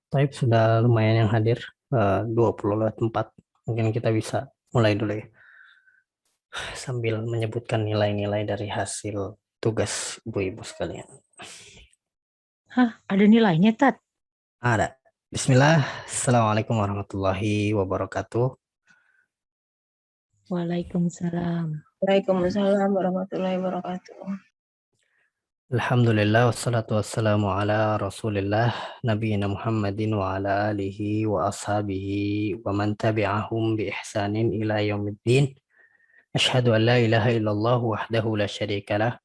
Taib sudah lumayan yang hadir, 20 lewat 4. Mungkin kita bisa mulai dulu ya, sambil menyebutkan nilai-nilai dari hasil tugas ibu-ibu sekalian. Hah, ada nilainya, Tat? Ada. Bismillah. Assalamualaikum warahmatullahi wabarakatuh. Waalaikumsalam. Waalaikumsalam warahmatullahi wabarakatuh. Alhamdulillah wassalatu wassalamu ala Rasulillah nabiyina Muhammadin wa ala alihi wa ashabihi wa man tabi'ahum bi ihsanin ila yaumiddin. Asyhadu an la ilaha illallah wahdahu la syarika lah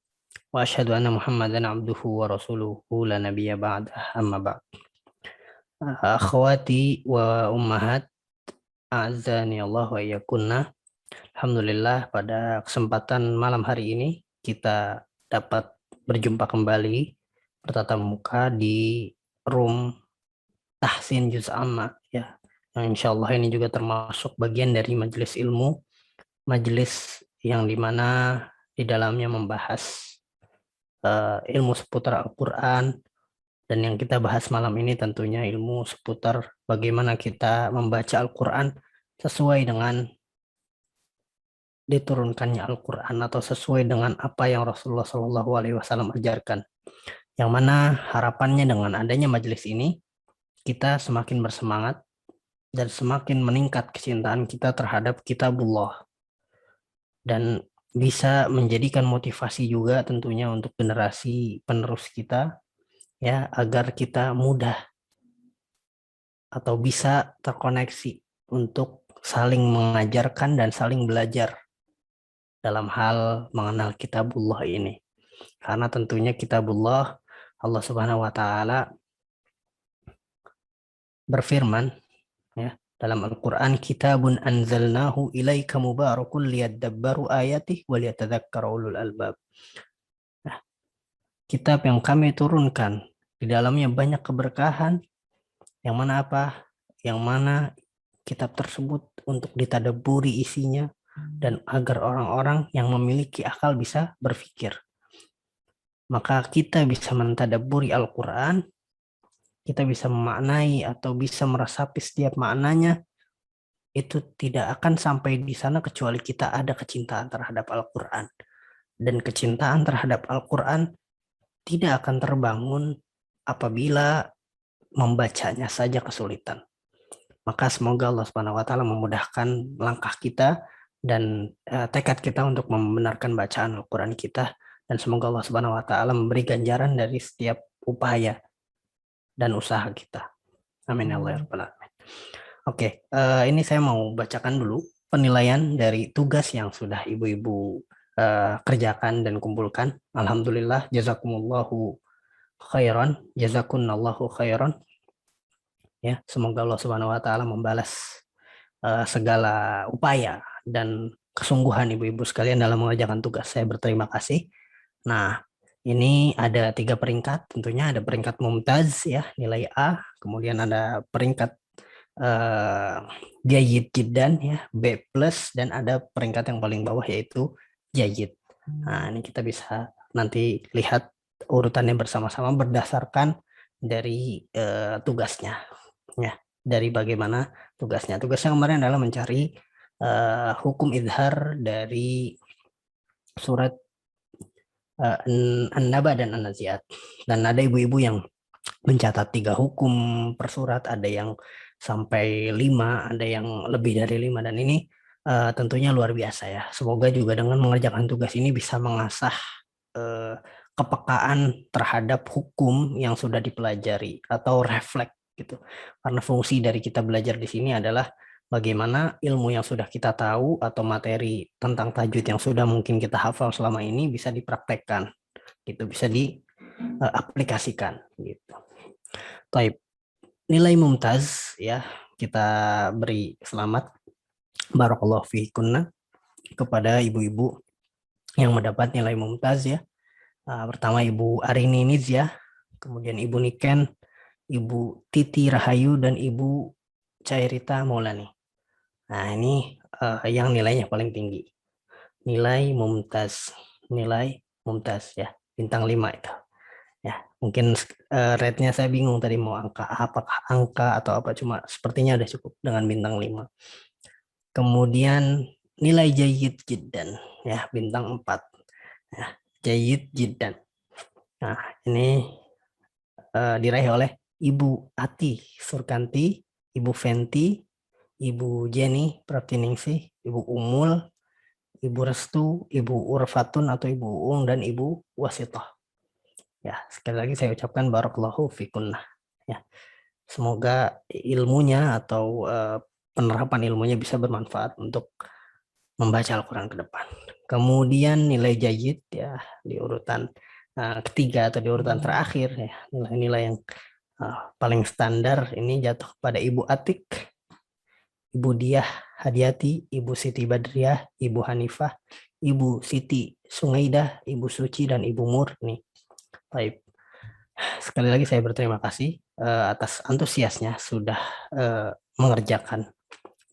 wa asyhadu anna Muhammadan abduhu wa rasuluhu la nabiyya ba'dah, amma ba'd. Akhwati wa ummahat, a'azzani Allah wa iyyakunna. Alhamdulillah pada kesempatan malam hari ini kita dapat berjumpa kembali bertatap muka di room Tahsin Juz Amma ya. Yang insya Allah ini juga termasuk bagian dari majelis ilmu, majelis yang dimana di dalamnya membahas ilmu seputar Al-Quran, dan yang kita bahas malam ini tentunya ilmu seputar bagaimana kita membaca Al-Quran sesuai dengan diturunkannya Al-Quran atau sesuai dengan apa yang Rasulullah SAW ajarkan. Yang mana harapannya dengan adanya majelis ini, kita semakin bersemangat dan semakin meningkat kecintaan kita terhadap kitabullah. Dan bisa menjadikan motivasi juga tentunya untuk generasi penerus kita, ya, agar kita mudah atau bisa terkoneksi untuk saling mengajarkan dan saling belajar dalam hal mengenal kitabullah ini. Karena tentunya kitabullah, Allah Subhanahu wa taala berfirman ya dalam Al-Qur'an, kitabun anzalnahu ilaika mubarakun liyadabbaru ayatih wa liyatadzakkara ulul albab. Nah, kitab yang kami turunkan di dalamnya banyak keberkahan, yang mana apa? Yang mana kitab tersebut untuk ditadabburi isinya dan agar orang-orang yang memiliki akal bisa berpikir. Maka kita bisa mentadabburi Al-Quran, kita bisa memaknai atau bisa meresapi setiap maknanya, itu tidak akan sampai di sana kecuali kita ada kecintaan terhadap Al-Quran. Dan kecintaan terhadap Al-Quran tidak akan terbangun apabila membacanya saja kesulitan. Maka semoga Allah Subhanahu wa taala memudahkan langkah kita dan tekad kita untuk membenarkan bacaan Al-Quran kita, dan semoga Allah Subhanahu wa taala memberi ganjaran dari setiap upaya dan usaha kita. Amin ya Allah ya rabbal alamin. Oke, ini saya mau bacakan dulu penilaian dari tugas yang sudah ibu-ibu kerjakan dan kumpulkan. Alhamdulillah, jazakumullahu khairan, jazakunallahu khairan. Ya, semoga Allah Subhanahu wa taala membalas segala upaya dan kesungguhan ibu-ibu sekalian dalam mengerjakan tugas. Saya berterima kasih. Nah, ini ada 3 peringkat, tentunya ada peringkat mumtaz ya, nilai A, kemudian ada peringkat jayyid jiddan ya, B+, dan ada peringkat yang paling bawah yaitu jayyid. Nah, ini kita bisa nanti lihat urutannya bersama-sama berdasarkan dari tugasnya ya, dari bagaimana tugasnya. Tugasnya kemarin adalah mencari hukum idhar dari surat An-Naba dan An-Nazi'at. Dan ada ibu-ibu yang mencatat 3 hukum per surat, ada yang sampai 5, ada yang lebih dari 5, dan ini tentunya luar biasa ya. Semoga juga dengan mengerjakan tugas ini bisa mengasah kepekaan terhadap hukum yang sudah dipelajari atau refleks gitu. Karena fungsi dari kita belajar di sini adalah bagaimana ilmu yang sudah kita tahu atau materi tentang tajwid yang sudah mungkin kita hafal selama ini bisa dipraktekkan gitu, bisa diaplikasikan gitu. Taib, nilai mumtaz ya, kita beri selamat barakallahu fiikunna kepada ibu-ibu yang mendapat nilai mumtaz ya. Pertama Ibu Arini Nizya, kemudian Ibu Niken, Ibu Titi Rahayu, dan Ibu Cairita Maulani. Nah, ini yang nilainya paling tinggi. Nilai mumtaz ya, bintang 5 itu. Ya, Mungkin rate-nya saya bingung tadi mau angka apakah angka atau apa, cuma sepertinya udah cukup dengan bintang 5. Kemudian nilai jayyid jiddan ya bintang 4. Ya, jayyid jiddan. Nah, ini diraih oleh Ibu Ati Surkanti, Ibu Fenti, Ibu Jenny Pratiningsih, Ibu Umul, Ibu Restu, Ibu Urfatun atau Ibu Uung, dan Ibu Wasitoh. Ya, sekali lagi saya ucapkan barakallahu fikunna. Ya, semoga ilmunya atau penerapan ilmunya bisa bermanfaat untuk membaca Al-Quran ke depan. Kemudian nilai jayyid ya di urutan ketiga atau di urutan terakhir ya, nilai-nilai yang paling standar ini jatuh pada Ibu Atik, Ibu Diah Hadiati, Ibu Siti Badriah, Ibu Hanifah, Ibu Siti Sungaidah, Ibu Suci, dan Ibu Murni. Baik. Sekali lagi saya berterima kasih atas antusiasnya sudah mengerjakan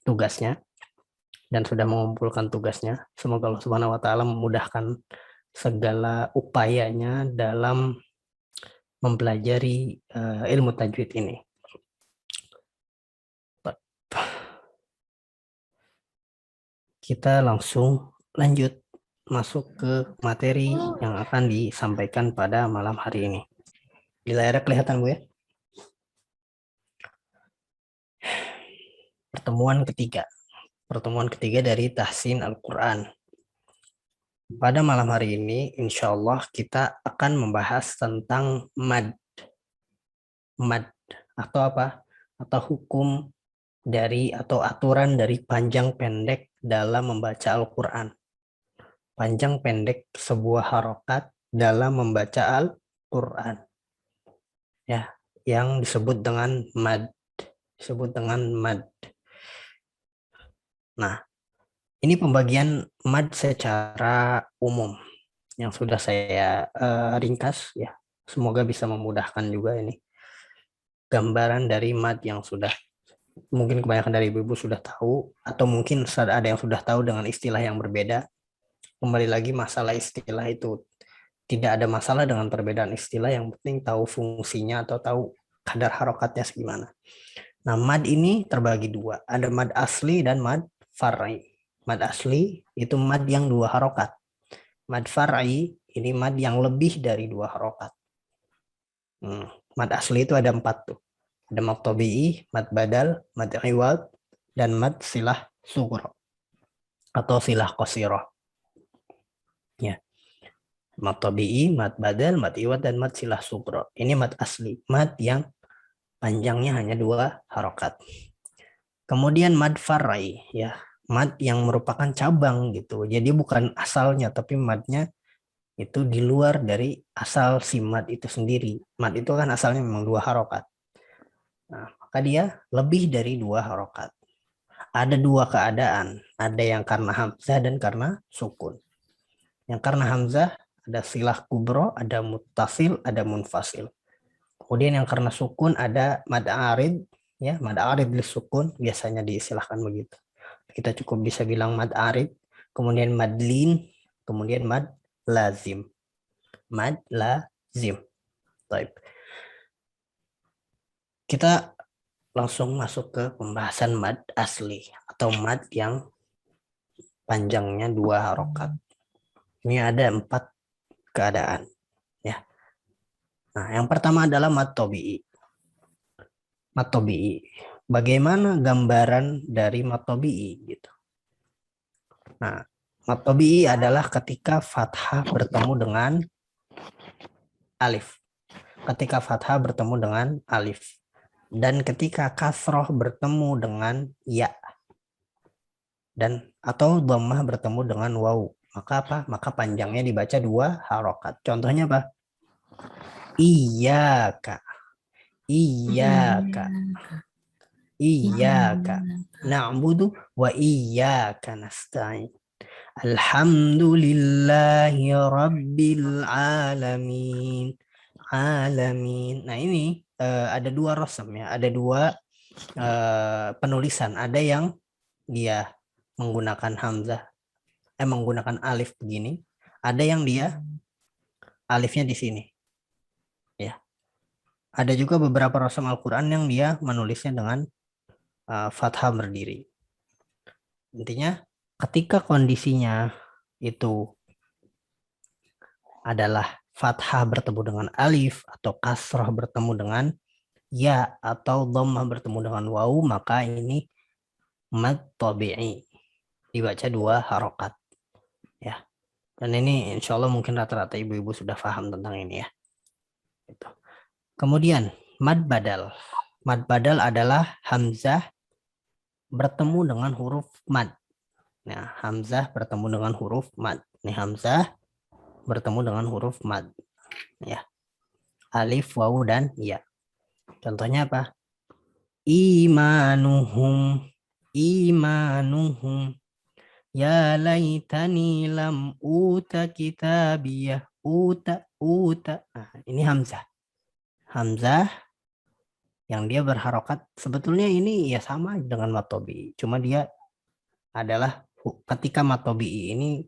tugasnya dan sudah mengumpulkan tugasnya. Semoga Allah Subhanahu wa taala memudahkan segala upayanya dalam mempelajari ilmu tajwid ini. Kita langsung lanjut masuk ke materi yang akan disampaikan pada malam hari ini. Di layar kelihatan, Bu ya? Pertemuan ketiga dari Tahsin Al-Quran. Pada malam hari ini, insya Allah kita akan membahas tentang mad. Mad atau apa? Atau hukum dari atau aturan dari panjang pendek dalam membaca Al-Quran. Panjang pendek sebuah harokat dalam membaca Al-Quran. Ya, yang disebut dengan mad. Nah, ini pembagian mad secara umum yang sudah saya ringkas ya. Semoga bisa memudahkan juga ini. Gambaran dari mad yang sudah mungkin kebanyakan dari ibu-ibu sudah tahu, atau mungkin ada yang sudah tahu dengan istilah yang berbeda. Kembali lagi masalah istilah itu tidak ada masalah dengan perbedaan istilah, yang penting tahu fungsinya atau tahu kadar harokatnya segimana. Nah, mad ini terbagi dua, ada mad asli dan mad far'i. Mad asli itu mad yang 2 harokat. Mad far'i ini mad yang lebih dari 2 harokat. Mad asli itu ada 4 tuh. Ada mad tabi'i, mad badal, mad iwad, dan mad silah sughra atau silah qasirah. Ya. Mad tabi'i, mad badal, mad iwad, dan mad silah sughra. Ini mad asli, mad yang panjangnya hanya 2 harokat. Kemudian mad far'i ya, mad yang merupakan cabang gitu. Jadi bukan asalnya, tapi madnya itu di luar dari asal si mad itu sendiri. Mad itu kan asalnya memang 2 harokat. Nah, maka dia lebih dari 2 harokat. Ada 2 keadaan. Ada yang karena hamzah dan karena sukun. Yang karena hamzah ada silah kubro, ada muttasil, ada munfasil. Kemudian yang karena sukun ada mad arid, ya, mad arid lis sukun, biasanya diistilahkan begitu. Kita cukup bisa bilang mad arid, kemudian mad lin, kemudian mad lazim. Mad lazim. Baik. Kita langsung masuk ke pembahasan mad asli atau mad yang panjangnya 2 harokat. Ini ada 4 keadaan, ya. Nah, yang pertama adalah mad tabi'i. Mad tabi'i. Bagaimana gambaran dari mad tabi'i gitu. Nah, mad tabi'i adalah ketika fathah bertemu dengan alif. Ketika fathah bertemu dengan alif. Dan ketika kasroh bertemu dengan ya. Dan atau dhammah bertemu dengan waw. Maka apa? Maka panjangnya dibaca 2 harokat. Contohnya apa? Iyaka. Iyaka. Iyaka na'budu wa iyaka nasta'in. Alhamdulillahi rabbil alamin. Alamin. Nah, ini ada 2 rasam ya, ada 2 penulisan. Ada yang dia menggunakan hamzah, menggunakan alif begini. Ada yang dia alifnya di sini. Ya. Ada juga beberapa rasam Al-Quran yang dia menulisnya dengan fathah berdiri. Intinya ketika kondisinya itu adalah fathah bertemu dengan alif atau kasrah bertemu dengan ya atau dhammah bertemu dengan waw, maka ini mad tabi'i, dibaca 2 harokat ya. Dan ini insya Allah mungkin rata-rata ibu-ibu sudah paham tentang ini ya. Gitu. Kemudian mad badal. Mad badal adalah hamzah bertemu dengan huruf mad. Nah, hamzah bertemu dengan huruf mad. Ini hamzah bertemu dengan huruf mad. Ya. Alif, waw, dan ya. Contohnya apa? Imanuhum. Imanuhum. Ya laitani lam uta kitabiyah. Uta. Nah, ini hamzah. Hamzah yang dia berharokat. Sebetulnya ini ya sama dengan matobi. Cuma dia adalah ketika matobi ini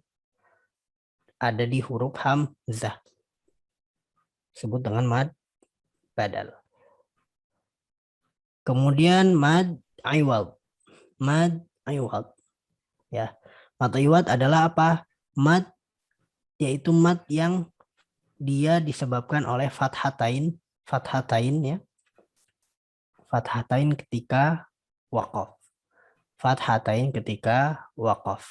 ada di huruf hamzah. Sebut dengan mad badal. Kemudian mad iwad. Mad iwad. Ya. Mad iwad adalah apa? Mad yaitu mad yang dia disebabkan oleh fathatain ya. Fathatain ketika waqaf. Fathatain ketika waqaf.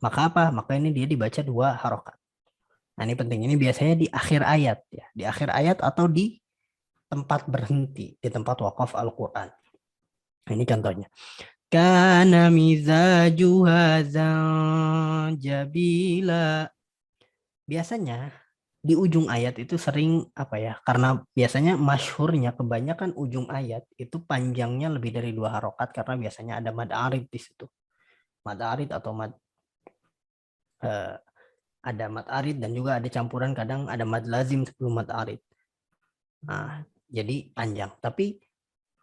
Maka apa? Maka ini dia dibaca 2 harokat. Nah, ini penting. Ini biasanya di akhir ayat ya. Di akhir ayat atau di tempat berhenti, di tempat waqaf Al-Qur'an. Nah, ini contohnya. Kana mizajuha zanjabila. Biasanya di ujung ayat itu sering apa ya? Karena biasanya masyhurnya kebanyakan ujung ayat itu panjangnya lebih dari 2 harokat karena biasanya ada mad arid di situ. Mad arid atau mad ada mad arid dan juga ada campuran kadang ada mad lazim sebelum mad arid. Nah, jadi panjang. Tapi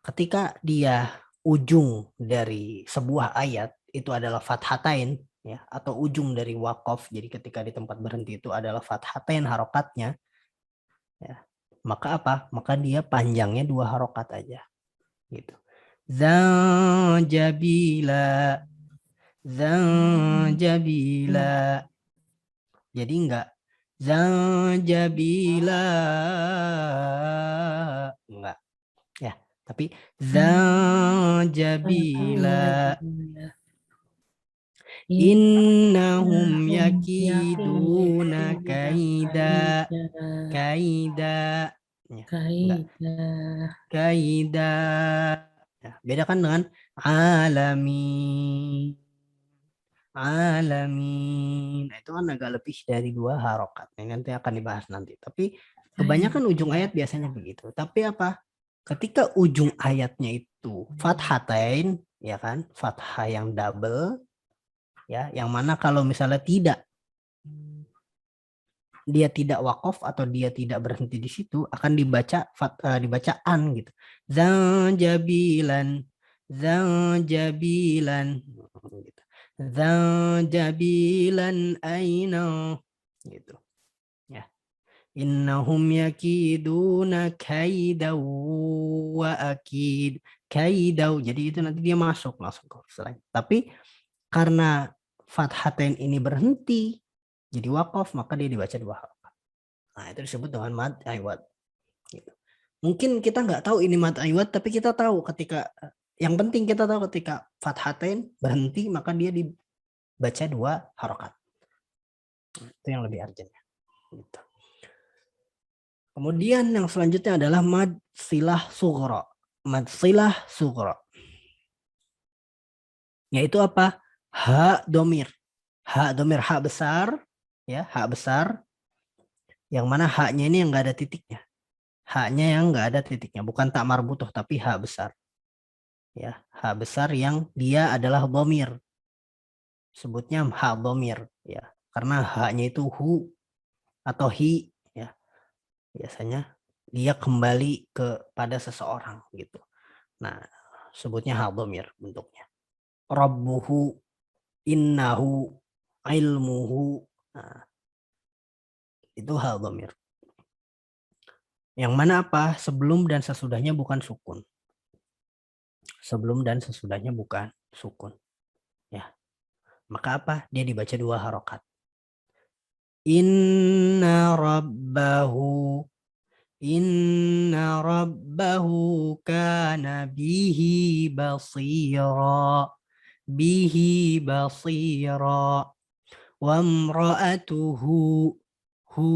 ketika dia ujung dari sebuah ayat itu adalah fathatain ya atau ujung dari waqaf, jadi ketika di tempat berhenti itu adalah fathatain harokatnya ya, maka apa? Maka dia panjangnya 2 harokat aja gitu. Zanjabila jadi enggak zanjabila enggak ya, tapi zanjabila. Innahum yakiduna kaida. Enggak. Kaida. Ya, bedakan dengan alamin. Nah, itu kan agak lebih dari 2 harokat. Ini nanti akan dibahas nanti. Tapi kebanyakan ujung ayat biasanya begitu. Tapi apa? Ketika ujung ayatnya itu fathatain, ya kan? Fathah yang double, ya, yang mana kalau misalnya dia tidak wakaf atau dia tidak berhenti di situ akan dibaca dibacaan gitu. Zanjabilan gitu. Zanjabilan aina gitu. Ya. Innahum yakiduna kaidau wa akid. Kaidau. Jadi itu nanti dia masuk langsung ke selain. Tapi karena fathatain ini berhenti jadi wakaf, maka dia dibaca 2 harokat. Nah, itu disebut dengan mad iwad. Gitu. Mungkin kita nggak tahu ini mad iwad, tapi kita tahu ketika yang penting kita tahu ketika fathatain berhenti maka dia dibaca 2 harokat. Itu yang lebih urgent. Gitu. Kemudian yang selanjutnya adalah mad silah sughra. Mad silah sughra. Yaitu apa? Ha domir. Ha domir, ha besar. Ya, hak besar yang mana haknya ini yang enggak ada titiknya. Haknya yang enggak ada titiknya, bukan tak marbutoh tapi hak besar. Ya, hak besar yang dia adalah dhamir. Sebutnya hak dhamir ya. Karena haknya itu hu atau hi ya. Biasanya dia kembali kepada seseorang gitu. Nah, sebutnya hak dhamir bentuknya. Rabbuhu, innahu, ilmuhu. Nah, itu hal dhamir. Yang mana apa? Sebelum dan sesudahnya bukan sukun. Sebelum dan sesudahnya bukan sukun. Ya. Maka apa? Dia dibaca 2 harokat. Inna rabbahu kana bihi basira. Bihi basira. Wamra'atuhu hu.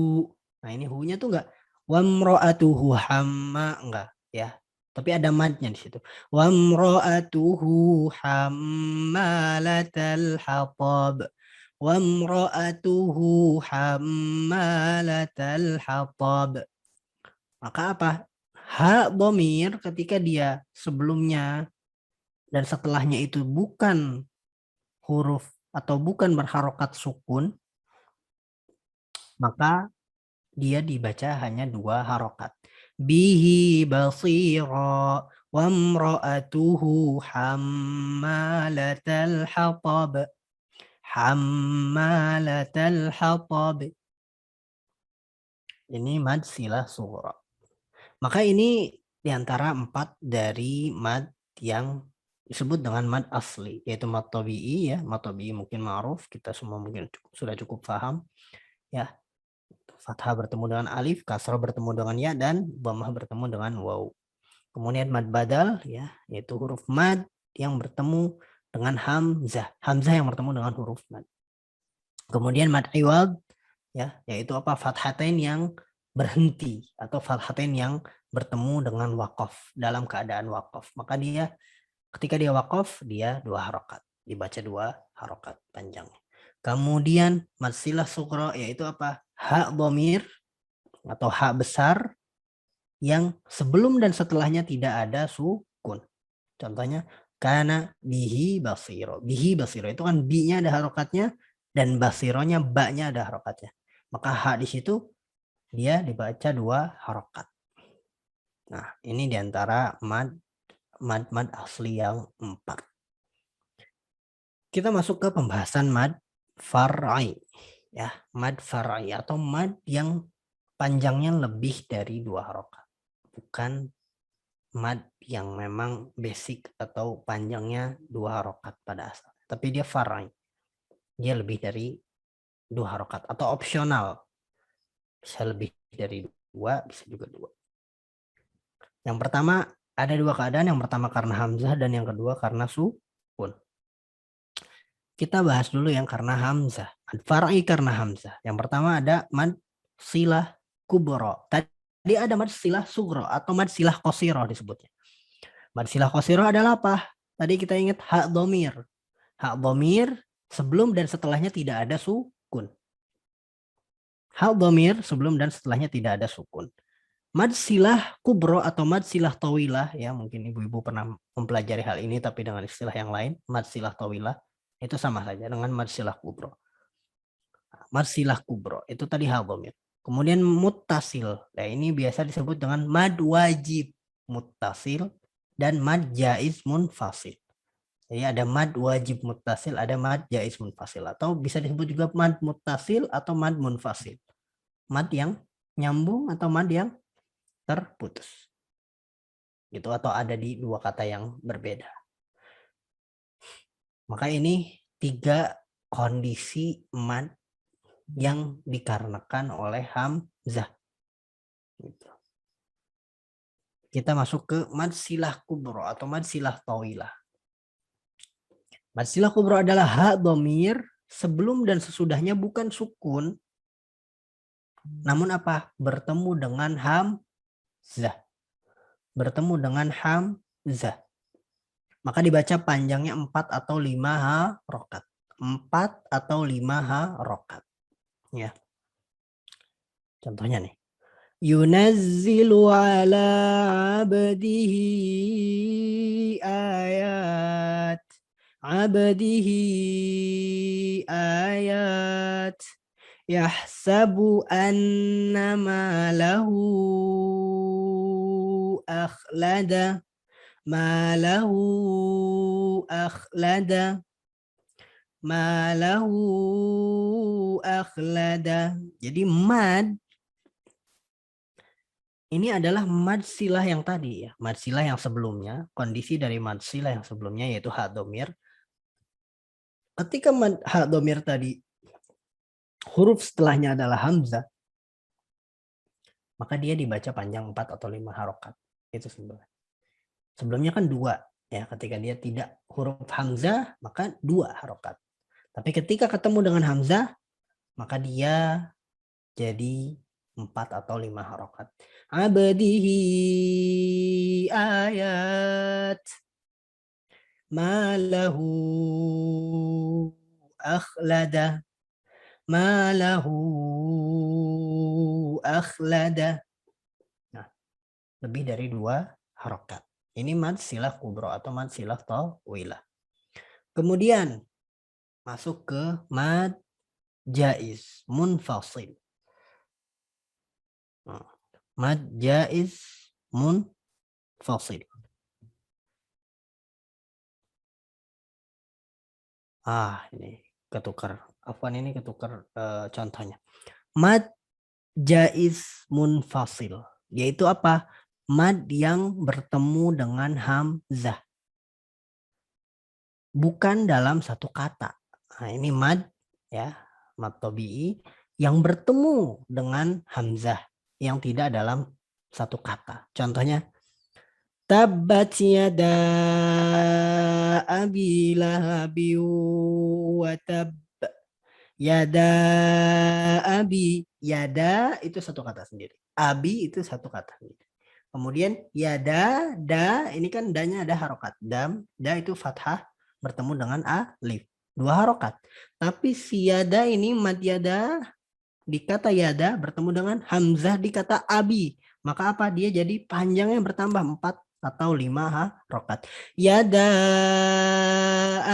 Nah ini hu-nya tuh enggak wamra'atuhu hamma enggak ya. Tapi ada madnya di situ. Wamra'atuhu hammalatal hatab. Wamra'atuhu hammalatal hatab. Maka apa? Ha dhamir ketika dia sebelumnya dan setelahnya itu bukan huruf atau bukan berharokat sukun, maka dia dibaca hanya 2 harokat. Bihi basira wa imra'atuhu hammalatal hatab. Hammalatal hatab. Ini mad silah sughra. Maka ini diantara 4 dari mad yang disebut dengan mad asli, yaitu mad tabi'i ya. Mad tabi'i mungkin ma'ruf, kita semua mungkin sudah cukup paham ya. Fathah bertemu dengan alif, kasrah bertemu dengan ya, dan dhammah bertemu dengan waw. Kemudian mad badal ya, yaitu huruf mad yang bertemu dengan hamzah, hamzah yang bertemu dengan huruf mad. Kemudian mad iwad ya, yaitu apa? Fathatain yang berhenti atau fathatain yang bertemu dengan waqaf dalam keadaan waqaf. Maka dia ketika dia waqaf dia 2 harokat, dibaca 2 harokat panjang. Kemudian mad silah sughra yaitu apa? Ha dhamir atau ha besar yang sebelum dan setelahnya tidak ada sukun. Contohnya kana bihi basiro. Bihi basiro itu kan bi-nya ada harokatnya dan basironya ba-nya ada harokatnya. Maka ha di situ dia dibaca 2 harokat. Nah, ini diantara mad asli yang 4. Kita masuk ke pembahasan mad far'i. Ya, mad far'i atau mad yang panjangnya lebih dari 2 harokat. Bukan mad yang memang basic atau panjangnya 2 harokat pada asal. Tapi dia far'i. Dia lebih dari 2 harokat atau opsional. Bisa lebih dari 2, bisa juga 2. Yang pertama ada 2 keadaan. Yang pertama karena hamzah dan yang kedua karena sukun. Kita bahas dulu yang karena hamzah. Far'i karena hamzah. Yang pertama ada mad silah kubro. Tadi ada mad silah sugro atau mad silah qasiro disebutnya. Mad silah qasiro adalah apa? Tadi kita ingat ha dhamir. Ha dhamir sebelum dan setelahnya tidak ada sukun. Ha dhamir sebelum dan setelahnya tidak ada sukun. Mad silah kubro atau mad silah tawilah ya, mungkin ibu-ibu pernah mempelajari hal ini tapi dengan istilah yang lain. Mad silah tawilah itu sama saja dengan mad silah kubro. Mad silah kubro itu tadi ha dhamir. Kemudian muttasil. Nah, ini biasa disebut dengan mad wajib muttasil dan mad jaiz munfasil. Jadi ada mad wajib muttasil, ada mad jaiz munfasil, atau bisa disebut juga mad muttasil atau mad munfasil. Mad yang nyambung atau mad yang terputus. Gitu, atau ada di 2 kata yang berbeda. Maka ini 3 kondisi mad yang dikarenakan oleh hamzah. Gitu. Kita masuk ke mad silah kubro atau mad silah tawilah. Mad silah kubro adalah ha dhamir sebelum dan sesudahnya bukan sukun, namun apa? Bertemu dengan hamzah. Bertemu dengan hamzah. Maka dibaca panjangnya 4 atau 5 harokat. 4 atau 5 harokat. Ya. Contohnya nih. Yunazzilu ala abdihi ayat. Abdihi ayat. Yahsabu annama lahu akhlada. Ma lahu akhlada. Ma lahu akhlada. Jadi mad ini adalah mad silah yang tadi ya, mad silah yang sebelumnya, kondisi dari mad silah yang sebelumnya yaitu ha domir. Ketika mad ha domir tadi huruf setelahnya adalah hamzah, maka dia dibaca panjang 4 atau 5 harokat. Itu sebelumnya. Sebelumnya kan 2 ya, ketika dia tidak huruf hamzah maka 2 harokat. Tapi ketika ketemu dengan hamzah maka dia jadi 4 atau 5 harokat. Abdihi ayat malahu akhlada malahu akhlada. Nah, lebih dari 2 harokat. Ini mad silah kubro atau mad silah tawilah. Kemudian masuk ke mad jaiz munfasil. Mad jaiz munfasil. Ini ketukar. Afwan, ini ketukar contohnya. Mad jaiz munfasil. Yaitu apa? Mad yang bertemu dengan hamzah. Bukan dalam satu kata. Nah, ini mad ya, mad tabi'i yang bertemu dengan hamzah yang tidak dalam satu kata. Contohnya tabbat yada abi lahabi wa tab. Yada abi, yada itu satu kata sendiri. Abi itu satu kata sendiri. Kemudian yada, da, ini kan danya ada harokat. Dam, da itu fathah bertemu dengan alif. 2 harokat. Tapi si yada ini mad yada di kata yada bertemu dengan hamzah di kata abi. Maka apa? Dia jadi panjangnya bertambah 4 atau 5 harokat. Yada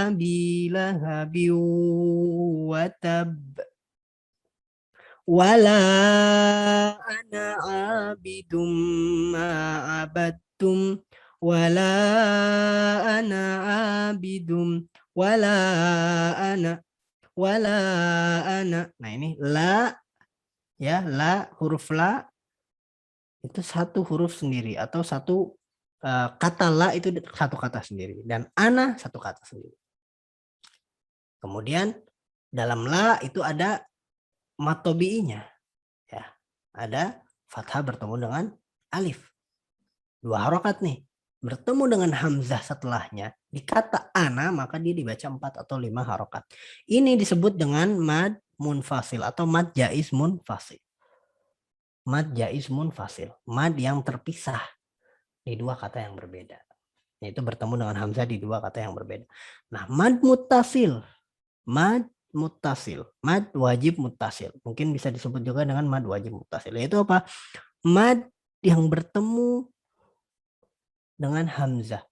abi lahabi wa tab. Wala ana abidum ma'abadtum. Wala ana abidum. Wala ana. Nah ini la ya, la, huruf la itu satu huruf sendiri atau satu kata la itu satu kata sendiri dan ana satu kata sendiri. Kemudian dalam la itu ada mad tabi'inya ya, ada fathah bertemu dengan alif. 2 harokat nih, bertemu dengan hamzah setelahnya di kata ana maka dia dibaca 4 atau 5 harokat. Ini disebut dengan mad munfasil atau mad jaiz munfasil. Mad jaiz munfasil, mad yang terpisah di 2 kata yang berbeda. Yaitu bertemu dengan hamzah di 2 kata yang berbeda. Nah, mad muttasil. Mad muttasil, mad wajib muttasil. Mungkin bisa disebut juga dengan mad wajib muttasil. Yaitu apa? Mad yang bertemu dengan hamzah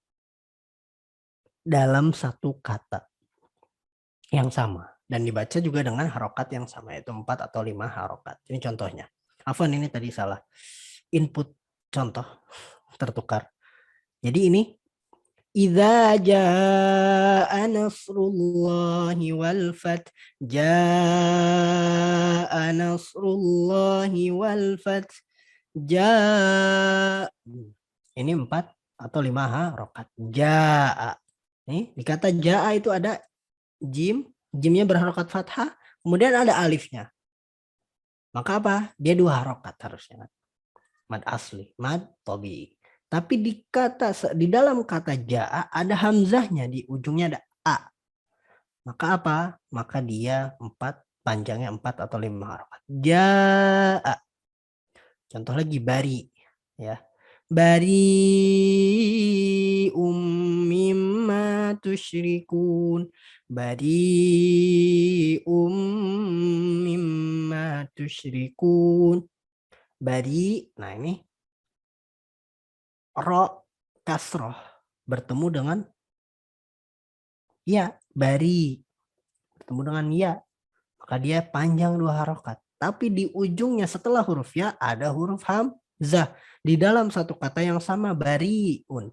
dalam satu kata yang sama dan dibaca juga dengan harokat yang sama, yaitu 4 atau 5 harokat. Ini contohnya. Afwan, ini tadi salah input contoh tertukar. Jadi ini idza jaa nasrullahi wal fath, jaa nasrullahi wal fath, jaa. Ini 4 atau 5 harokat. Jaa. Nih, di kata jaa itu ada jim, jimnya berharokat fathah, kemudian ada alifnya. Maka apa? Dia 2 harokat harusnya. Mad asli, mad tabi'i. Tapi di dalam kata jaa ada hamzahnya, di ujungnya ada a. Maka apa? Maka dia 4, panjangnya 4 atau 5 harokat. Jaa. Contoh lagi bari ya. Bari mimma tusyrikun. Bari mimma tusyrikun. Bari, nah ini ro kasroh bertemu dengan ya, bari bertemu dengan ya, maka dia panjang 2 harokat. Tapi di ujungnya setelah huruf ya ada huruf hamzah di dalam satu kata yang sama, bariun.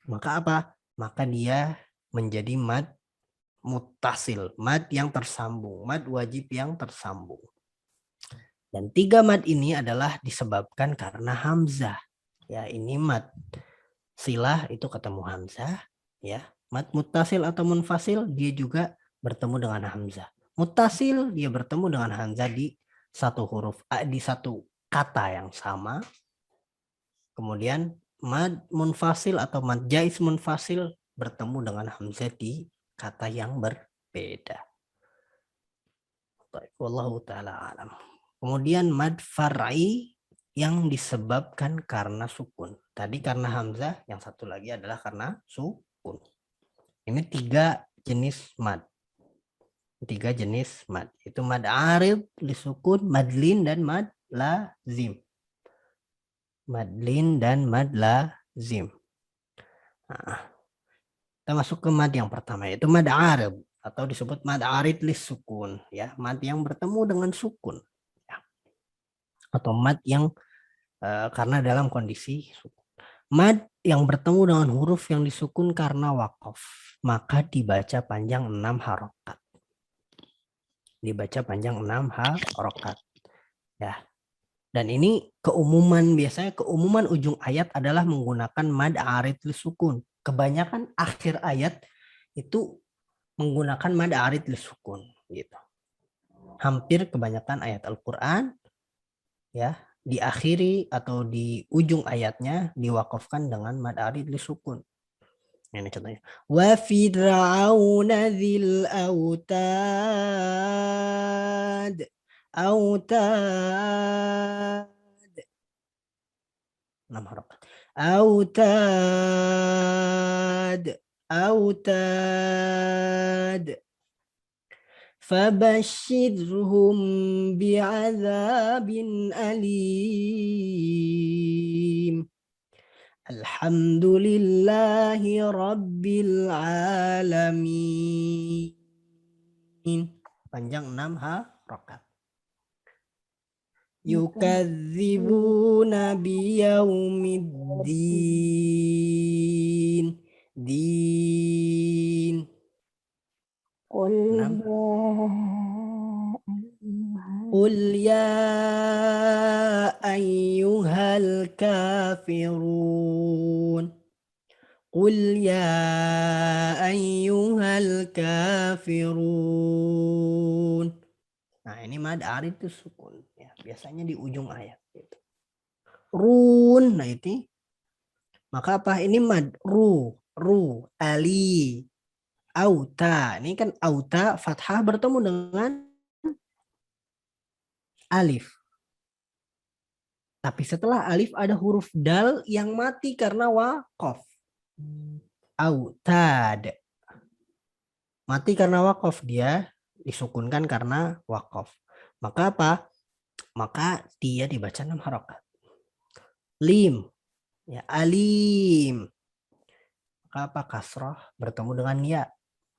Maka apa? Maka dia menjadi mad muttasil, mad yang tersambung, mad wajib yang tersambung. Dan 3 mad ini adalah disebabkan karena hamzah. Ya, ini mad silah itu ketemu hamzah, ya. Mad muttasil atau munfasil dia juga bertemu dengan hamzah. Muttasil dia bertemu dengan hamzah di satu huruf di satu kata yang sama. Kemudian mad munfasil atau mad jaiz munfasil bertemu dengan hamzah di kata yang berbeda. Wallahu taala alam. Kemudian mad far'i yang disebabkan karena sukun. Tadi karena hamzah, yang satu lagi adalah karena sukun. Ini 3 jenis mad. 3 jenis mad. Itu mad arid, lisukun, mad lin, dan mad lazim. Mad lin dan mad lazim. Nah, kita masuk ke mad yang pertama, yaitu mad arid atau disebut mad arid lisukun, ya, mad yang bertemu dengan sukun, ya. Atau mad yang karena dalam kondisi sukun. Mad yang bertemu dengan huruf yang disukun karena waqaf, maka dibaca panjang 6 harokat. Dibaca panjang 6 harokat. Ya. Dan ini biasanya keumuman ujung ayat adalah menggunakan mad arid lisukun. Kebanyakan akhir ayat itu menggunakan mad arid lisukun gitu. Hampir kebanyakan ayat Al-Qur'an ya diakhiri atau di ujung ayatnya diwakafkan dengan mad arid lisukun. Ini contohnya. Wa fir'auna dzil autad. Autad. 6 harokat. Autad. Autad. Fabashshirhum bi'adzabin alim. Alhamdulillahi Rabbil Alamin. Panjang 6 harokat. Yukadzibuna biyaumiddin. Din. Qul ya ayyuhal kafirun. Qul ya ayyuhal kafirun. Nah, ini mad arid itu sukun ya, biasanya di ujung ayat gitu. Run, nah itu. Maka apa? Ini mad ru, ali, auta. Ini kan auta fathah bertemu dengan alif. Tapi setelah alif ada huruf dal yang mati karena waqaf. Autad. Mati karena waqaf, dia disukunkan karena waqaf. Maka apa? Maka dia dibaca 6 harokat. Lim. Ya, alim. Maka apa? Kasroh bertemu dengan ya.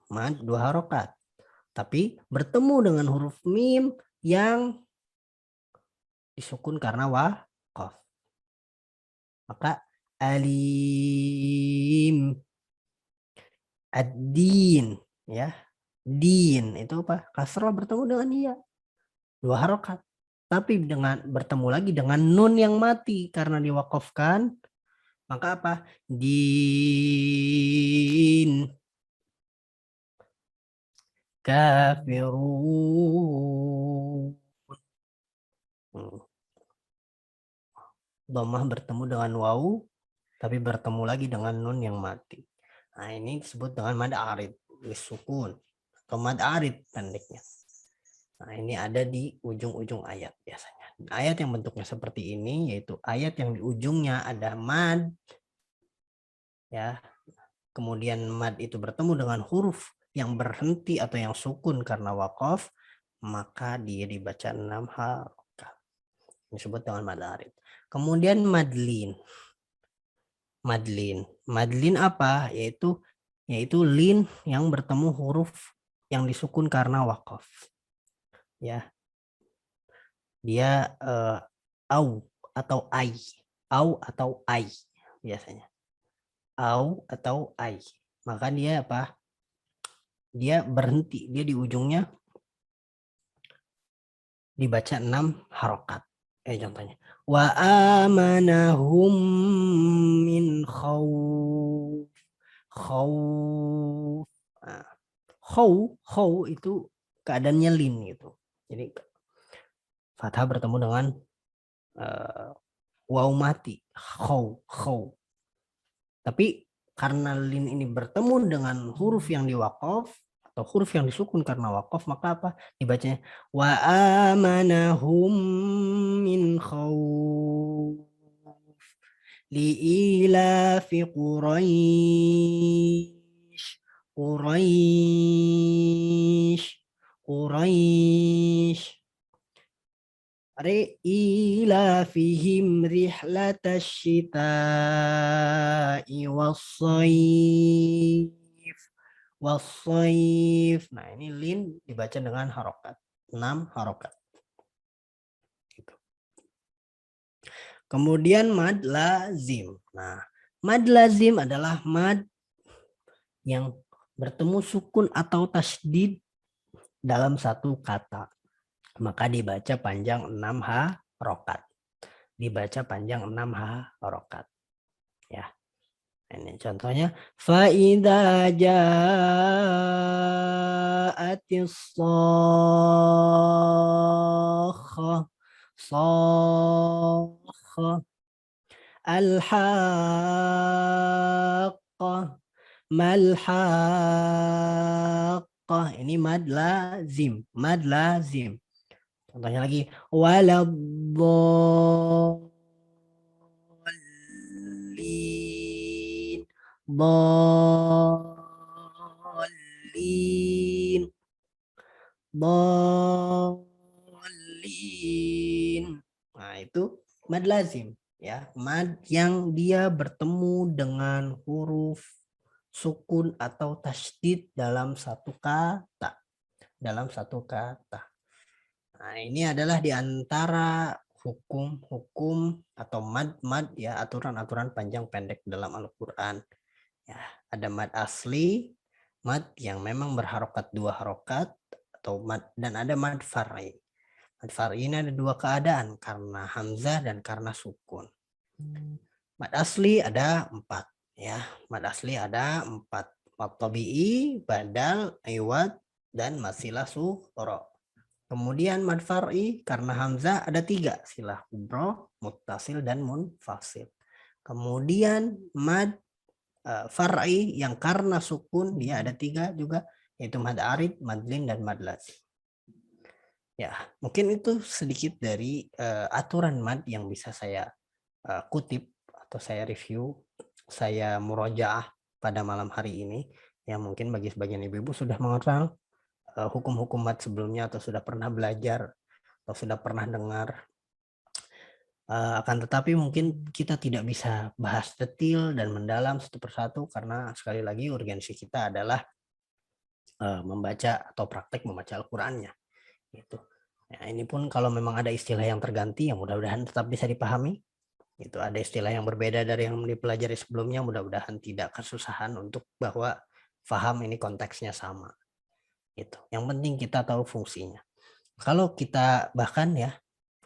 Mad 2 harokat. Tapi bertemu dengan huruf mim yang disukun karena waqaf. Maka alim. Ad-din, ya. Din itu apa? Kasroh bertemu dengan ya. 2 harokat. Tapi dengan bertemu lagi dengan nun yang mati karena diwakafkan. Maka apa? Din. Kafirun. Dhammah bertemu dengan waw, tapi bertemu lagi dengan nun yang mati. Nah, ini disebut dengan mad arid lisukun atau mad arid pendeknya. Nah, ini ada di ujung-ujung ayat biasanya. Ayat yang bentuknya seperti ini yaitu ayat yang di ujungnya ada mad, ya. Kemudian mad itu bertemu dengan huruf yang berhenti atau yang sukun karena waqaf, maka dia dibaca 6 harokat. Disebut dengan mad arid. Kemudian madlin. Madlin apa? Yaitu lin yang bertemu huruf yang disukun karena waqaf. Ya. Dia au atau ai. Au atau ai biasanya. Au atau ai. Maka dia apa? Dia berhenti, dia di ujungnya dibaca 6 harokat. Contohnya. Wa amanahum min khawf. Khawf. Nah, khaw itu keadaannya lin gitu. Jadi fathah bertemu dengan waw mati. Khaw. Tapi karena lin ini bertemu dengan huruf yang diwaqaf atau huruf yang disukun karena waqaf, maka apa? Dibacanya wa amanahum min khawf li'ilafi Quraisy ri'ilafihim rihlatash shita'i was-sayf. Nah, ini lin dibaca dengan harokat. 6 harokat. Gitu. Kemudian mad lazim. Nah, mad lazim adalah mad yang bertemu sukun atau tasdid dalam satu kata. Maka dibaca panjang 6 harokat. Dibaca panjang 6 harokat. Ya. Ini contohnya. Fa'idha ja'atis sakhah al-haqqah malhaqqah. Ini mad lazim. Mad lazim. Contohnya lagi, waladdallin, dallin. Nah, itu mad lazim, ya, mad yang dia bertemu dengan huruf sukun atau tasydid dalam satu kata. Nah, ini adalah di antara hukum-hukum atau mad ya, aturan-aturan panjang pendek dalam Al-Qur'an. Ya, ada mad asli, mad yang memang berharokat 2 harokat atau mad, dan ada mad far'i. Mad far'i ini ada 2 keadaan, karena hamzah dan karena sukun. Mad asli ada 4 ya. Mad asli ada 4. Mad tabi'i, badal, iwad, dan masilah sughra. Kemudian mad far'i karena hamzah ada 3, silah kubro, muttasil, dan munfasil. Kemudian mad far'i yang karena sukun dia ada 3 juga, yaitu mad arid, mad lin, dan mad lazim. Ya, mungkin itu sedikit dari aturan mad yang bisa saya kutip atau saya review, saya murojaah pada malam hari ini. Yang mungkin bagi sebagian ibu-ibu sudah mengenal hukum-hukum mad sebelumnya atau sudah pernah belajar atau sudah pernah dengar. Akan tetapi mungkin kita tidak bisa bahas detail dan mendalam satu persatu karena sekali lagi urgensi kita adalah membaca atau praktek membaca Al-Qur'annya. Gitu. Nah, ini pun kalau memang ada istilah yang terganti yang mudah-mudahan tetap bisa dipahami. Itu ada istilah yang berbeda dari yang dipelajari sebelumnya, mudah-mudahan tidak kesusahan untuk bahwa paham ini konteksnya sama. Gitu. Yang penting kita tahu fungsinya. Kalau kita bahkan ya,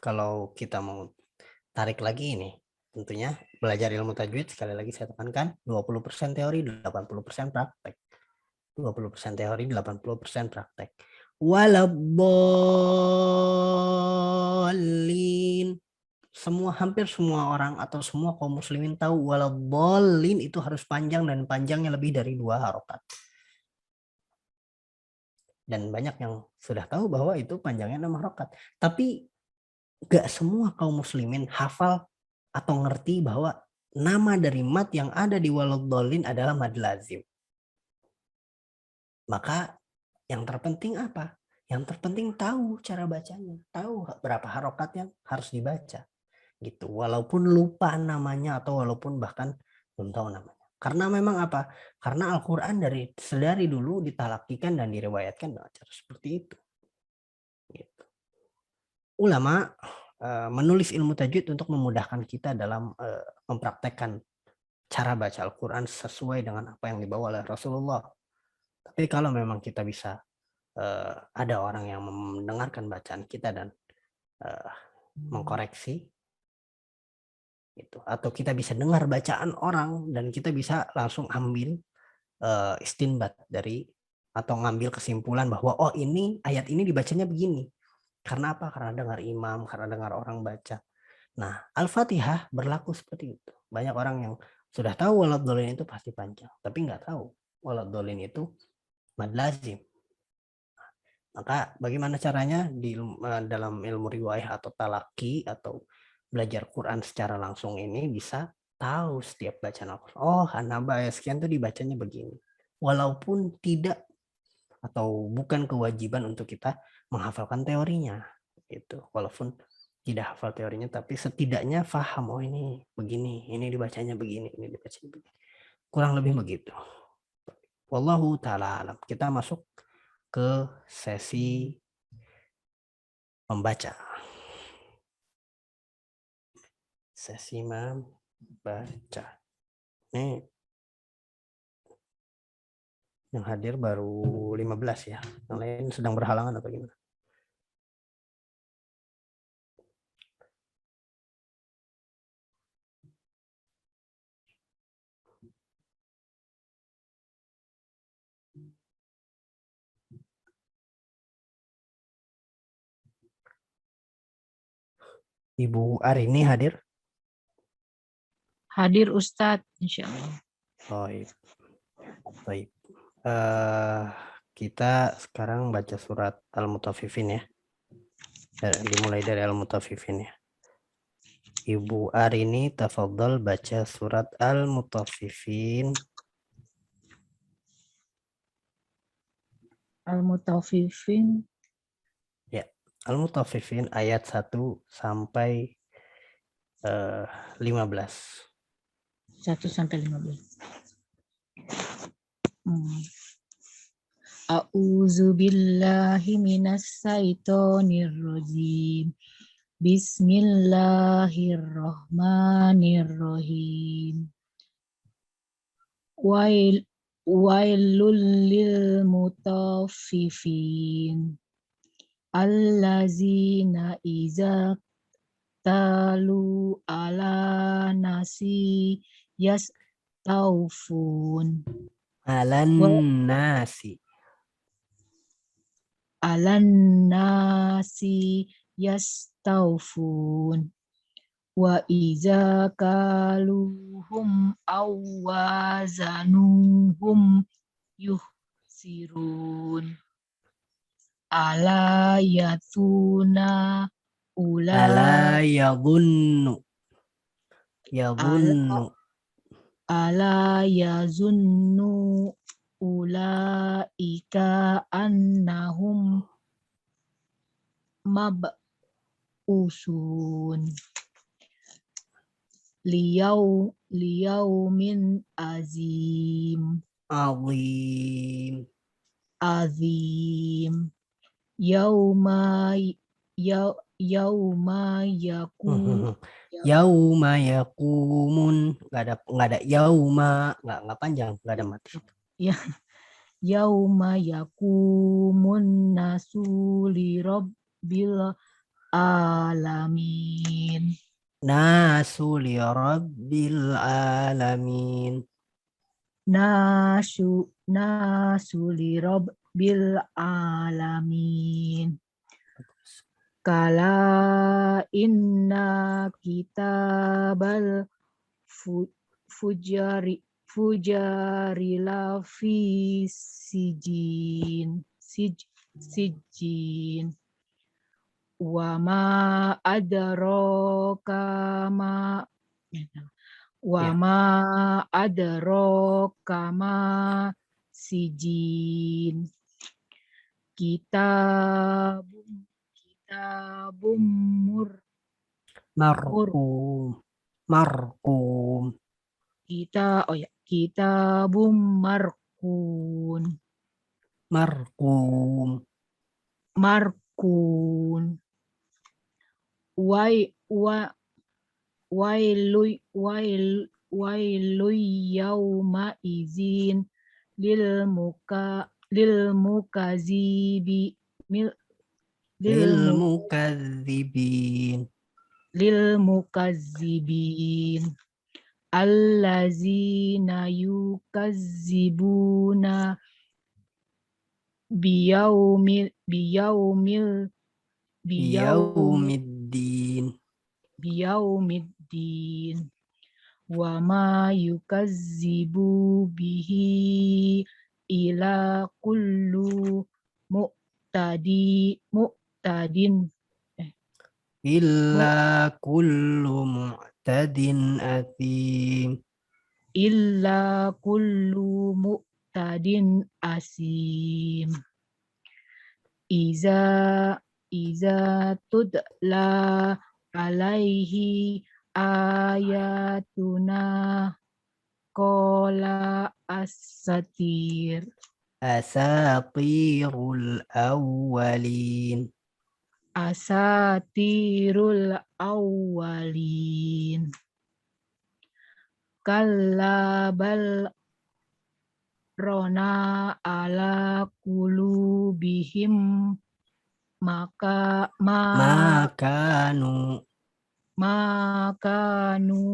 kalau kita mau tarik lagi ini, tentunya belajar ilmu tajwid sekali lagi saya tekankan 20% teori, 80% praktek. 20% teori, 80% praktek. Waladdallin. Hampir semua orang atau semua kaum muslimin tahu waladdallin itu harus panjang dan panjangnya lebih dari 2 harokat. Dan banyak yang sudah tahu bahwa itu panjangnya 6 harokat. Tapi gak semua kaum muslimin hafal atau ngerti bahwa nama dari mad yang ada di waladdallin adalah mad lazim. Maka yang terpenting apa? Yang terpenting tahu cara bacanya, tahu berapa harokat yang harus dibaca. Gitu. Walaupun lupa namanya atau walaupun bahkan belum tahu namanya. Karena memang apa? Karena Al-Qur'an dari dulu ditalakikan dan diriwayatkan dengan cara seperti itu. Gitu. Ulama menulis ilmu tajwid untuk memudahkan kita dalam mempraktekkan cara baca Al-Qur'an sesuai dengan apa yang dibawa oleh Rasulullah. Tapi kalau memang kita bisa ada orang yang mendengarkan bacaan kita dan mengkoreksi gitu. Atau kita bisa dengar bacaan orang dan kita bisa langsung ambil istinbat dari atau ngambil kesimpulan bahwa oh ini ayat ini dibacanya begini. Karena apa? Karena dengar imam, karena dengar orang baca. Nah, Al-Fatihah berlaku seperti itu. Banyak orang yang sudah tahu waladhdallin itu pasti panjang, tapi nggak tahu waladhdallin itu mad lazim. Maka bagaimana caranya dalam ilmu riwayah atau talaki atau belajar Quran secara langsung ini bisa tahu setiap bacaan Al-Quran. Oh, nambah ayat sekian tuh dibacanya begini. Walaupun tidak atau bukan kewajiban untuk kita menghafalkan teorinya gitu. Walaupun tidak hafal teorinya tapi setidaknya paham oh ini begini, ini dibacanya begini, ini dibacanya begini. Kurang lebih begitu. Wallahu taala alam. Kita masuk ke sesi membaca. Sesi membaca. Nih yang hadir baru 15 ya. Yang lain sedang berhalangan atau gimana? Ibu Arini hadir? Hadir Ustadz, insya Allah. Oh, iya. Baik. Kita sekarang baca surat Al-Mutaffifin ya. Dimulai dari Al-Mutaffifin ya. Ibu Arini tafadhol baca surat Al-Mutaffifin. Al-Mutaffifin. Ya, Al-Mutaffifin ayat 1 sampai 15. 1 sampai 15. A'udzu billahi minas syaitonir rajim. Bismillahirrahmanirrahim. Wailul lil mutaffifin. Allazina iza talu ala nasi yastawfun. Alan nasi. Alan nasi yastawfun. Wa iza kaluhum awazanuhum yuhsirun. Ala yatuna Ala ula yadhunnu. Yadhunnu. ala yazunnu ulaika annahum mab'usun liyaumin azim yauma yakun Yauma yakumun, nggak ada yauma, nggak panjang, nggak ada mati. ya yauma yakumun nasu li rabbil alamin. Nasu li rabbil alamin. Nasu li rabbil alamin. Kala inna kitabal fujari lafi sijin wa ma adraka ma sijin kitabum marqum kitabum marqun wailu yauma izin lil mukazibi lil للمكذبين mukazzibin allazina yukazzibuna biyaumil biyaumil بيوم biyaumil الدين biyaumiddin wa ma yukazzibu bihi ila kullu mu'tadin mu- إلا كل معتد أثيم illa kullu mu'tadin asim iza iza tudla alaihi ayatuna qala as-satir أساطير الأولين asatirul awwalin kalla bal rona ala kulubihim maka ما كانوا makanu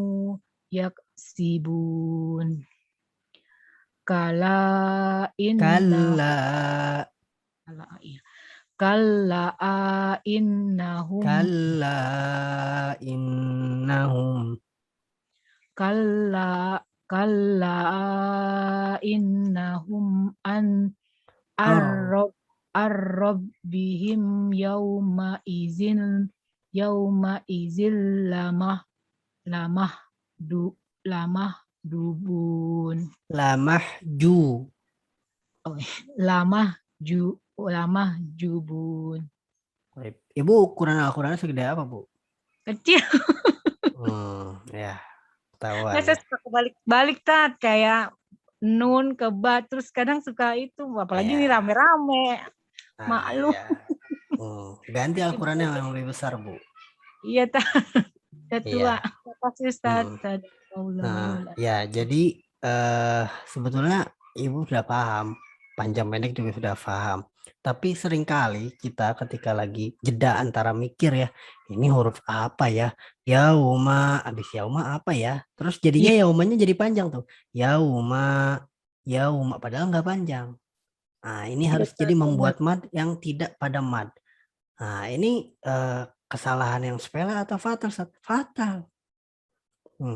yaksibun kala inna كلا kala innahum كلا إنهم kala kala innahum an أر arrabbihim yauma izin lamah dubun لمحجو lamah jubun Baik. Ibu ukuran Al-Quran segede apa, Bu? kecil. Ya, ketahuan Nggak, saya ya. suka kebalik-balik tat kayak nun ke ba terus kadang suka itu apalagi ini Ya. rame-rame Nah, malu. ya. Ganti Al-Quran yang lebih besar, Bu. Iya tat udah tua Iya. pasti Ustaz. Nah, ya, jadi sebetulnya Ibu sudah paham, panjang pendek juga sudah paham. Tapi seringkali kita ketika lagi jeda antara mikir ya, ini huruf apa ya? Yauma, habis yauma apa ya? Terus jadinya yaumanya jadi panjang tuh. Yauma, yauma, padahal nggak panjang. Nah, ini harus jadi membuat mad yang tidak pada mad. Nah, ini kesalahan yang sepele atau fatal? Fatal.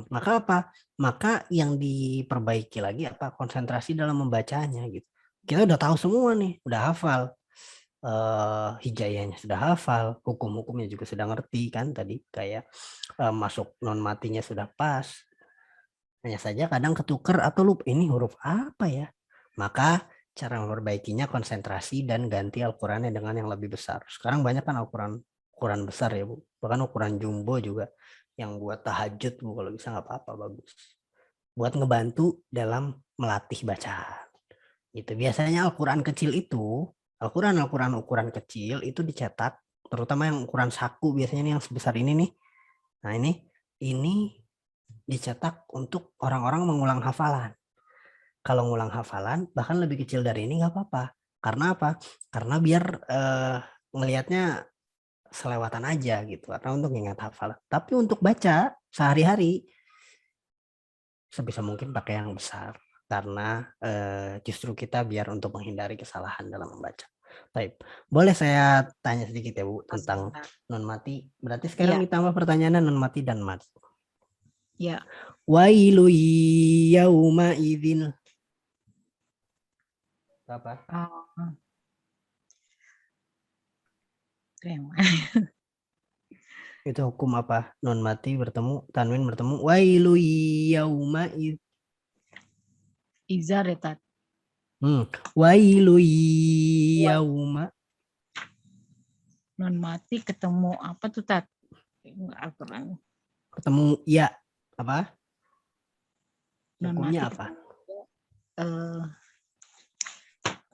Maka apa? Maka yang diperbaiki lagi apa? Konsentrasi dalam membacanya gitu. Kita udah tahu semua nih, udah hafal. Hijaiyahnya sudah hafal, hukum-hukumnya juga sudah ngerti kan tadi kayak masuk non matinya sudah pas. Hanya saja kadang ketuker atau lupa ini huruf apa ya? Maka cara memperbaikinya konsentrasi dan ganti Al-Qur'annya dengan yang lebih besar. Sekarang banyak kan Al-Quran besar ya, Bu. Bahkan ukuran jumbo juga yang buat tahajud, Bu, kalau bisa nggak apa-apa, bagus. Buat ngebantu dalam melatih bacaan. Itu biasanya Al-Quran kecil itu, Al-Quran ukuran kecil itu dicetak, terutama yang ukuran saku biasanya nih yang sebesar ini nih. Nah, ini dicetak untuk orang-orang mengulang hafalan. Kalau ngulang hafalan bahkan lebih kecil dari ini nggak apa-apa. Karena apa? Karena biar ngelihatnya selewatan aja gitu, karena untuk ingat hafalan. Tapi untuk baca sehari-hari sebisa mungkin pakai yang besar karena justru kita biar untuk menghindari kesalahan dalam membaca. Baik, boleh saya tanya sedikit ya, Bu, tentang non mati. Berarti sekarang ditambah pertanyaannya non mati dan mat. Ya. Wailu yauma idzin. Apa? Itu hukum apa? Non mati bertemu, tanwin bertemu. Wailu yauma izar ya tat. Wailu yauma. Non mati ketemu apa tuh tat? Al-Quran. Ketemu ya apa? Non Hukumnya mati apa?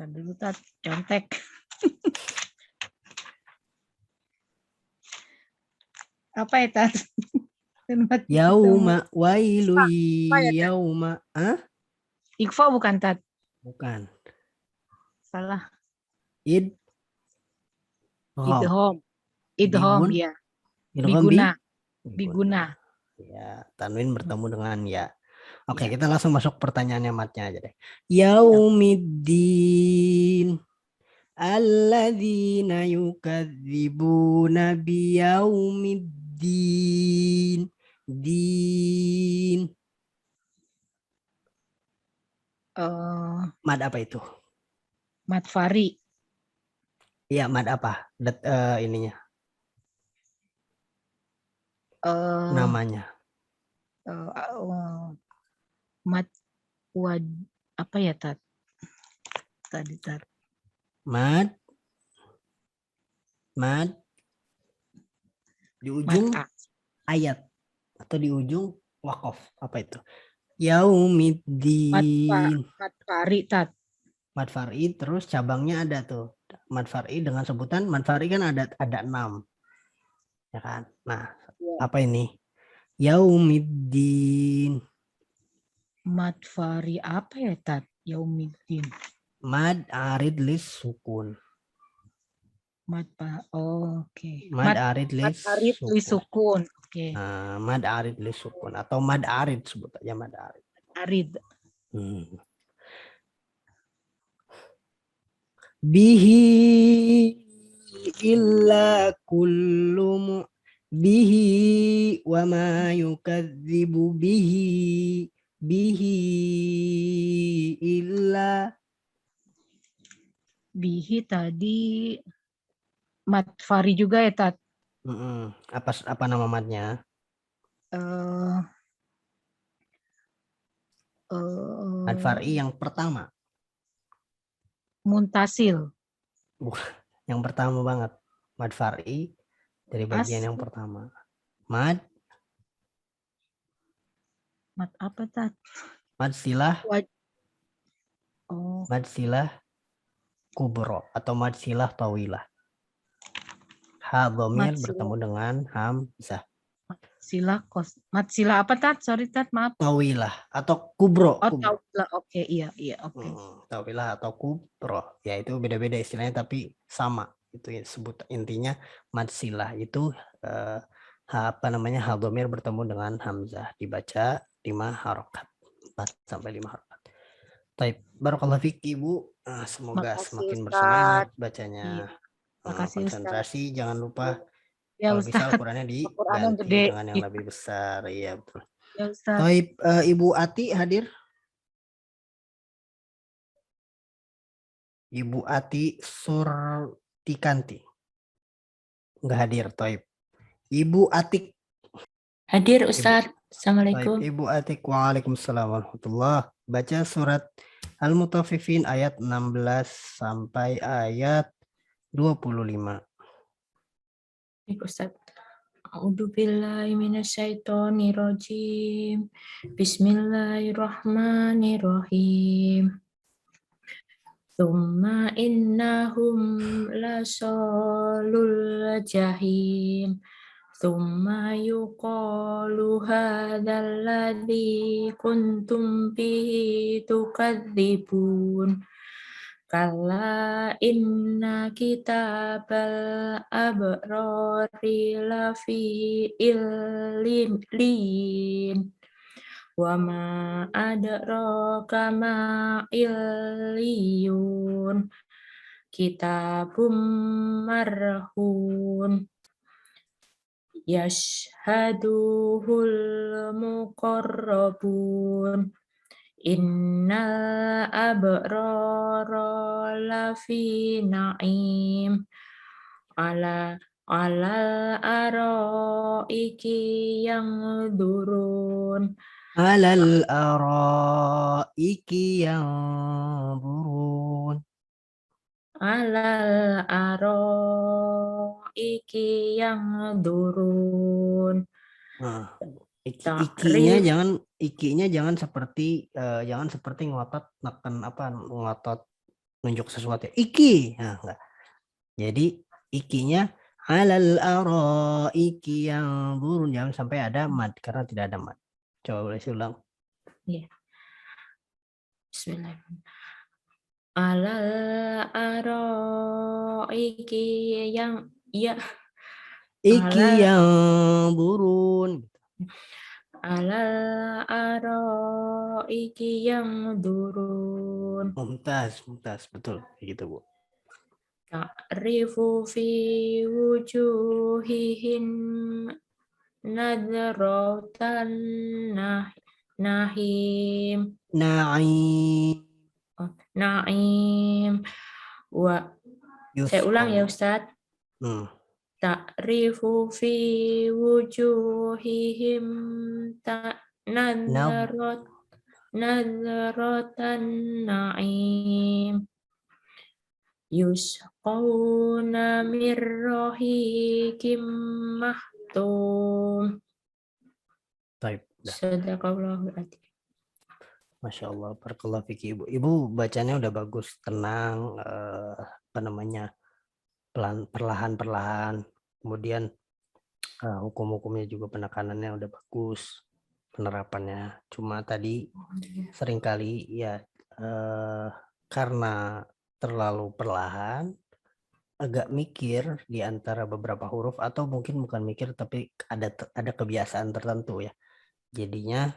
Dulu tat contek. Apa ya tat? Yauma wailu yauma. Ikhfa bukan tat? Bukan. Salah. Id. Idgham. Idgham Bigun. ya. Idgham Biguna. biguna. Biguna. Ya, tanwin bertemu dengan ya. Oke, Ya. kita langsung masuk pertanyaannya matnya aja deh. Yaumiddin. Alladzina yukadzibuna biyaumiddin. Din. Mad apa itu? Mad Fari. Iya, mad apa? Ininya, namanya. Mad wad apa ya tadi Mad di ujung mad ayat atau di ujung wakof. Apa itu? Yaumiddin. mad Fari Mad far'i terus cabangnya ada tuh. Mad far'i dengan sebutan mad far'i kan ada 6. Ya kan? Nah, apa ini? Yaumiddin. Mad Fari apa ya Yaumiddin. Mad arid lis sukun. Oke. Mad arid lis sukun. Oke. Nah, mad arid lis sukun atau mad arid, sebut aja mad arid. Arid. Bihi illa kullu bihi wa ma yukadzibu bihi illa Bihi tadi Mad Fari juga ya apa nama matnya? Mad far'i yang pertama. Muntasil. Yang pertama banget. Mad far'i dari bagian yang pertama. Mad apa Mad silah. Oh. Mad silah kubro atau mad silah tawilah. Ha dhamir bertemu dengan hamzah. Mad sila apa Sorry maaf. Tawilah atau kubro. Tawilah. Oke, iya, oke. Tawilah atau kubro. Ya itu beda-beda istilahnya tapi sama. Itu ya, sebut intinya mad silah itu ha dhamir bertemu dengan hamzah, dibaca 5 harokat. 4 sampai 5 harokat. Taib, barakallahu fiik Ibu. Semoga semakin bersemangat bacanya. Konsentrasi, jangan lupa ya, kalau bisa Ustaz. Al-Qur'annya diganti dengan yang lebih besar. Iya betul. Ya, Ustaz. Taib, Ibu Ati hadir? Ibu Ati Surtikanti. Enggak hadir, Taib. Ibu Atik. Hadir Ustaz. Assalamualaikum. Taib, Ibu Atik. Waalaikumsalam warahmatullahi. Baca surat Al-Mutaffifin ayat 16 sampai ayat 25. Baik Ustaz. A'udzubillahi minasyaitonirrajim. Bismillahirrahmanirrahim. Tsumma innahum lasalul jahim. Tsumma yuqalu hadzal ladzi kuntum bihi tukadzibun. Kalla inna kitabal abrari lafi illin wa ma adraka ma illiyun kitabum marhun yashhaduhul muqarrabun innal abrara lafi na'im alal araiki yang durun Alal araiki yanzurun. alal araiki yang durun. Ikinya jangan seperti ngotot ngotot nunjuk sesuatu. Iki. Nah, enggak. Jadi ikinya alal araiki yanzurun, jangan sampai ada mad karena tidak ada mad. Coba boleh ulang. Ya. Bismillahirrahmanirrahim. Alal araiki yang ya Iki Ala- yang burun. alal araiki yang durun Mumtaz, mumtaz, betul kayak gitu Bu. ta'rifu fi wujuhihim nadratan nahim Naim naim saya ulang ya yusqaun. Ustadz. Hmm. Ta'rifu fi wujuhihim Nab nadratan na'im yusqawna min rahiqim mahtum. Taib. Dah. Sadaqallahul adzim. Masya Allah, barakallahu fiki Ibu. Ibu bacanya udah bagus, tenang, apa namanya, perlahan-perlahan. Kemudian hukum-hukumnya juga penekanannya udah bagus, penerapannya. Cuma tadi seringkali ya karena terlalu perlahan, agak mikir di antara beberapa huruf atau mungkin bukan mikir tapi ada kebiasaan tertentu ya. Jadinya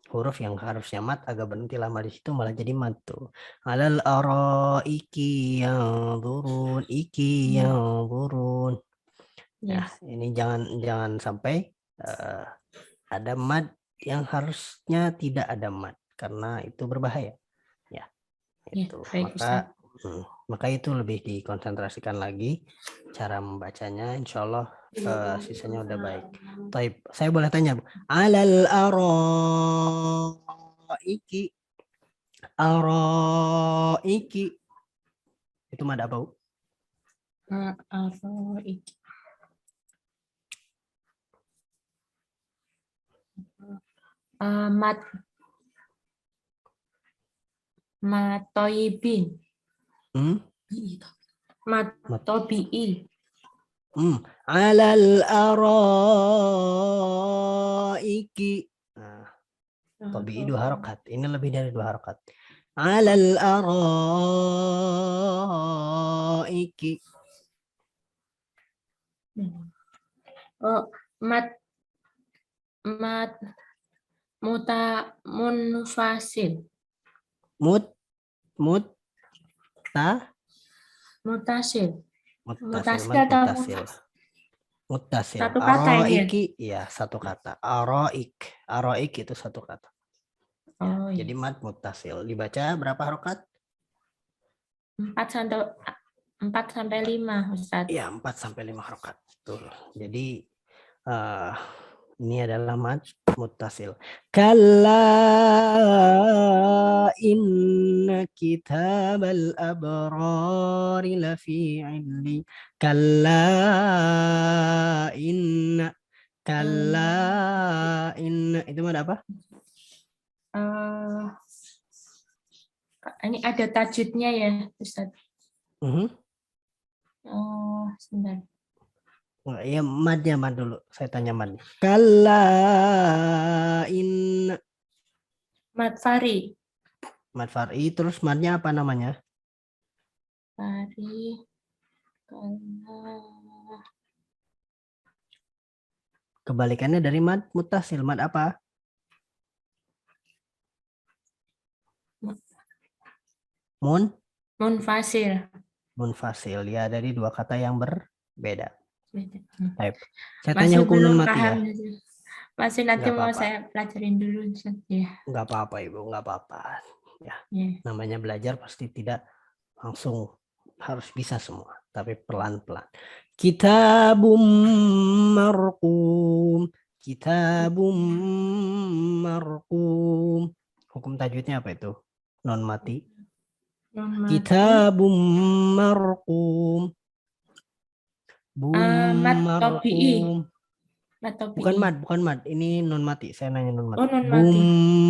huruf yang harusnya mat agak berhenti lama di situ malah jadi mat tuh. Alal araiki yang turun, iki yang turun. Ya, ini jangan sampai ada mad yang harusnya tidak ada mad karena itu berbahaya. Ya, itu. Baik, Ustaz. Maka itu lebih dikonsentrasikan lagi cara membacanya. Insya Allah sisanya udah baik. Taib. Saya boleh tanya, Bu? Alal araiki. Araiki. Itu mad apa, Bu? Araiki. Matoibin. Matobi'i. Alal araiki. Nah, tabi'i 2 harokat. Ini lebih dari 2 harokat. Alal araiki. Oh, munfasil. Mutasil. Mutasil. Satu kata ini ya? Araiki, ya satu kata. Araik itu satu kata. Ya, Oh, iya. jadi mad mutasil. Dibaca berapa harokat? 4 sampai 5, Ustaz. Ya, 4 sampai 5 harokat. Tuh. Jadi ini adalah mad muttasil. Kalla inna kitabal abrari lafi illi. Kalla inna itu mad apa? Ini ada tajudnya ya, Ustaz. Oh, sebentar. Ya, madnya mad dulu. Saya tanya mad. Kalla inna. Mad fari. Mad fari, terus madnya apa namanya? Fari. Kebalikannya dari mad muttasil. Mad apa? Munfasil. Munfasil. Ya, dari 2 kata yang berbeda. Baik. Saya Masih tanya hukum belum nun mati ya. paham. Masih nanti Nggak mau apa-apa. saya pelajarin dulu. Ya. Nggak apa-apa Ibu, nggak apa-apa. Ya, Ya. namanya belajar pasti tidak langsung harus bisa semua, tapi pelan-pelan. Kitabum marqum. Kitabum marqum. Hukum tajwidnya apa itu? Non mati. Kitabum marqum. Mad tobi'i. Marqum. Bukan mad. Ini non mati. Saya nanya non mati. Oh, non mati.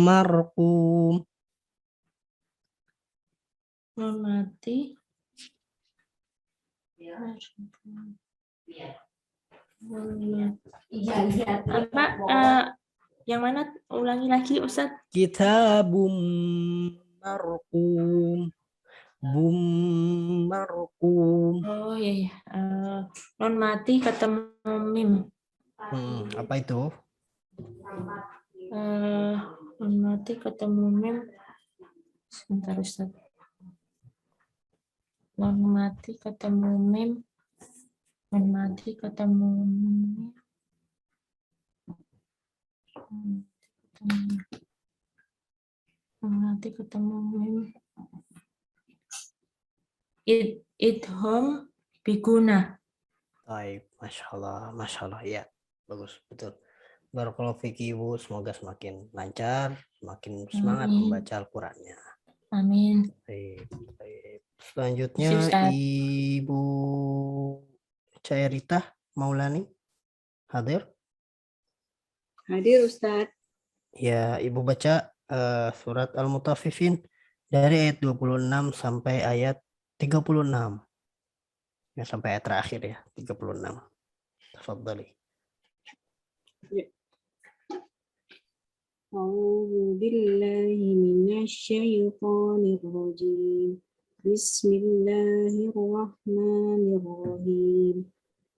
Marqum. Non mati. Apa? Yang mana? Ulangi lagi, Ustaz. Kitabum marqum. marqum. Oh iya ya. Non mati ketemu mim. Apa itu? Non mati ketemu mim. Sebentar Ustaz. Non mati ketemu mim. Non mati ketemu mim. Non mati ketemu mim. Idhom biguna. Baik, masya Allah ya, bagus betul. Barakallahu fiki Ibu, semoga semakin lancar, semakin semangat Amin. membaca Al-Qur'annya. Amin. Baik. Selanjutnya Terima kasih, Ustaz. Ibu Cairita Maulani hadir. Hadir Ustadz. Ya, Ibu baca surat Al-Mutaffifin dari ayat 26 sampai ayat 36. Ya, sampai ayat terakhir ya, 36. Tafadhali. A'udzu billahi minasyaitonir rajim. Bismillahirrahmanirrahim.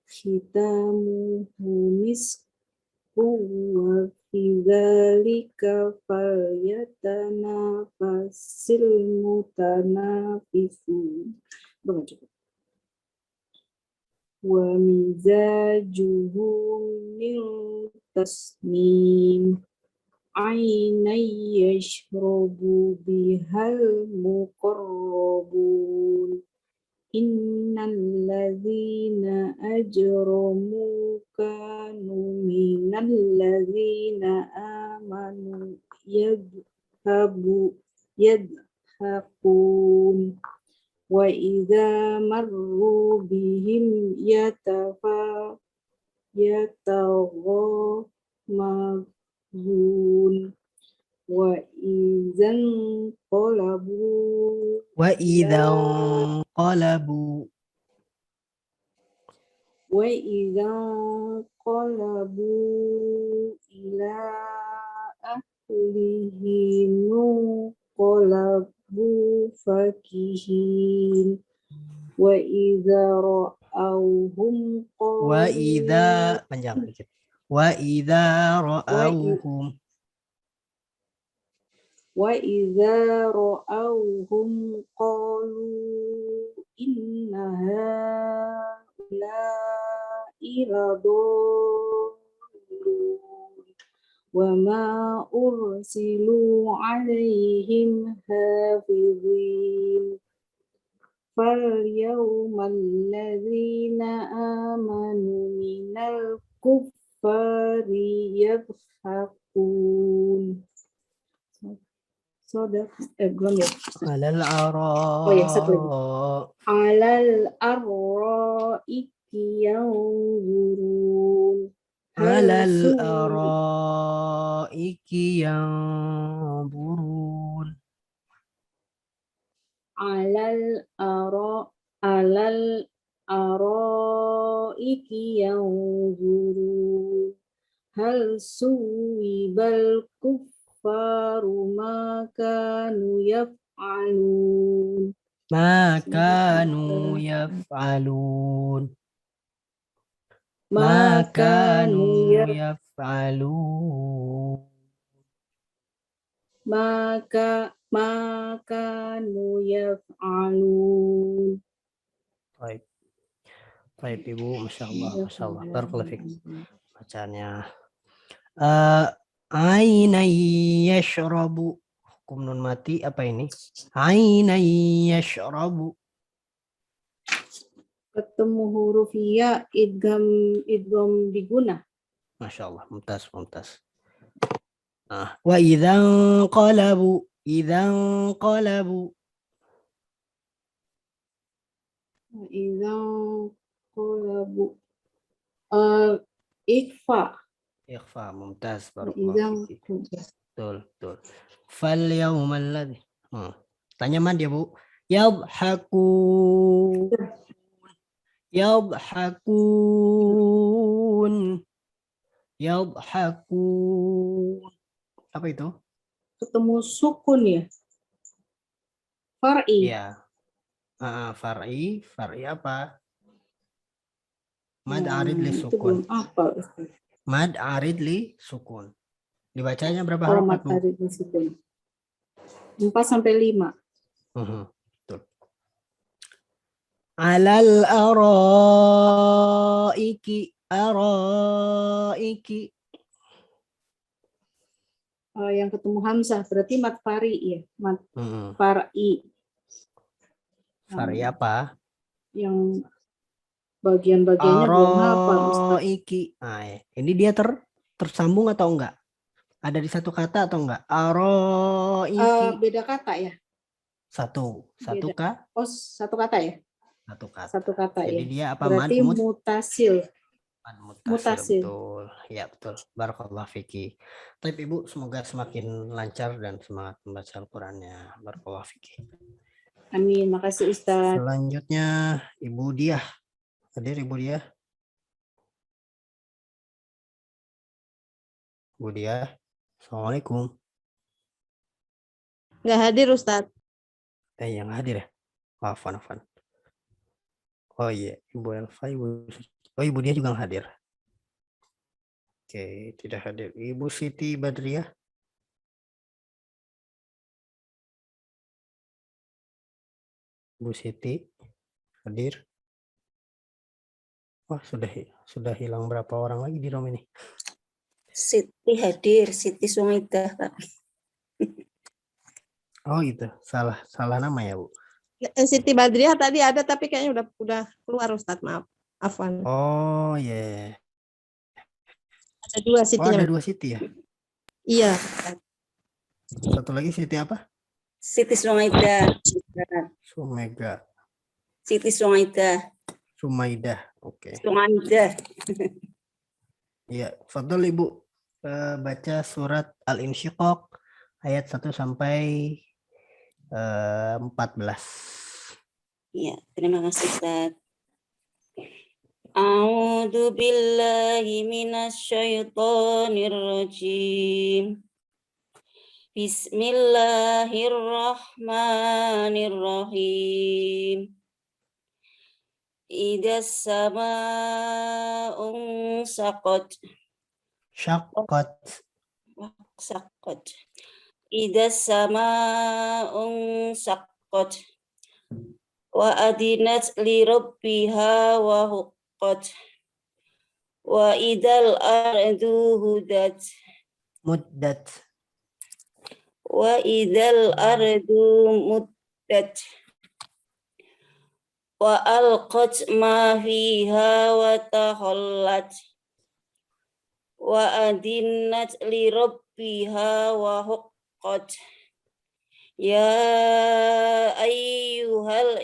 Khitamuhu misku wa fi dzalika falyatanafasil mutanafisun. Baca. Wa mizajuhu min tasnim. Ainai yashrabu bihal muqarrabun. Innal ladzina ajramu kanu minal ladzina amanu yadhakun wa idza marru bihim yataghamazun wa idzan qalabu Wa idzan qalabu ila ahlihim qalabu fakihin wa idza ra'awhum wa idza panjang dikit. Wa idza ra'awhum qalu inna haula'i ladallun wa ma ursilu 'alaihim hafizin fal yawmal ladzina amanu minal kuffari yadhakun. Belum ya. alal ara. Oh ya, satu lagi. Alal arraiki yanzurun. Alal araiki yanzurun. Alal araiki yanzurun. Hal suwibal kuffaru ma kanu yaf'alun. Ma kanu yaf'alun. Ma kanu yaf'alun. Makanu yaf'alun. Baik. Baik Ibu, Masya Allah. Barakallahu fiik. Bacaannya. Ainai yashrabu. Hukum nun mati apa ini? Ainai yashrabu. Ketemu huruf ya idgham diguna. Masya Allah, mumtaz. Wa idzan qalabu. Idzan qalabu. Ikhfa. Ikhfa, mumtaz. Barakallahu fiik. Betul. Fal yawmal ladzi. Tanya man dia, Bu. Yadhakun. Apa itu? Ketemu sukun ya. Far'i. Ya. Far'i apa? Mad arid li Itu sukun. belum apa, Ustaz. Mad arid li sukun. Dibacanya berapa Oh, harokat, Bu? matahari disebut 4-5. Betul. Alal araiki. Yang ketemu Hamzah berarti mat fari ya, mat Mhm. far'i. Far'i apa? Yang bagian-bagiannya belum hafal, Ustaz. Araiki. Ini dia tersambung atau enggak? Ada di satu kata atau enggak? Araiki. Beda kata ya? Satu Beda. kah? Oh, satu kata ya? Satu kata. Satu kata Jadi ya. dia apa? Berarti mutasil. Mutasil, betul. Ya, betul. Barakallah fiki. Tapi Ibu, semoga semakin lancar dan semangat membaca Al-Qur'annya. Barakallah fiki. Amin. Makasih Ustaz. Selanjutnya Ibu Diah. Hadir Ibu Diah? Bu Diah. Assalamualaikum. Nggak hadir Ustadz. Yang hadir ya? Afan. Oh iya, Ibu Elva, Ibu Diah juga nggak hadir. Oke, tidak hadir. Ibu Siti Badriah. Bu Siti hadir. Wah, sudah hilang berapa orang lagi di room ini? Siti hadir, Siti Sumaidah, Pak. Oh gitu, salah nama ya, Bu. Siti Badriah tadi ada tapi kayaknya udah keluar Ustadz, maaf. Afwan. Oh iya. Ada dua Oh, Sitinya. ada dua Siti ya? Iya. Satu lagi Siti apa? Siti Sumaidah. Sumega. Siti Sumaidah. Sumaidah. Oke. Sumaidah. Iya, fadhol Ibu baca surat Al-Insyiqaq ayat 1 sampai 14. Ya, terima kasih Ustaz. A'udzu billahi minasyaitonir rajim. Bismillahirrahmanirrahim. Idas sama'un saqat. Saqat. Idas sama'un saqat. Wa adinat li rabbiha wa huqqat. Wa idal ardu hudat. Muddat. Wa idal ardu muddat. Wa alqat ma fiha wa takhallat. Wa adinat li rabbiha wa huqqat. Ya ayyuhal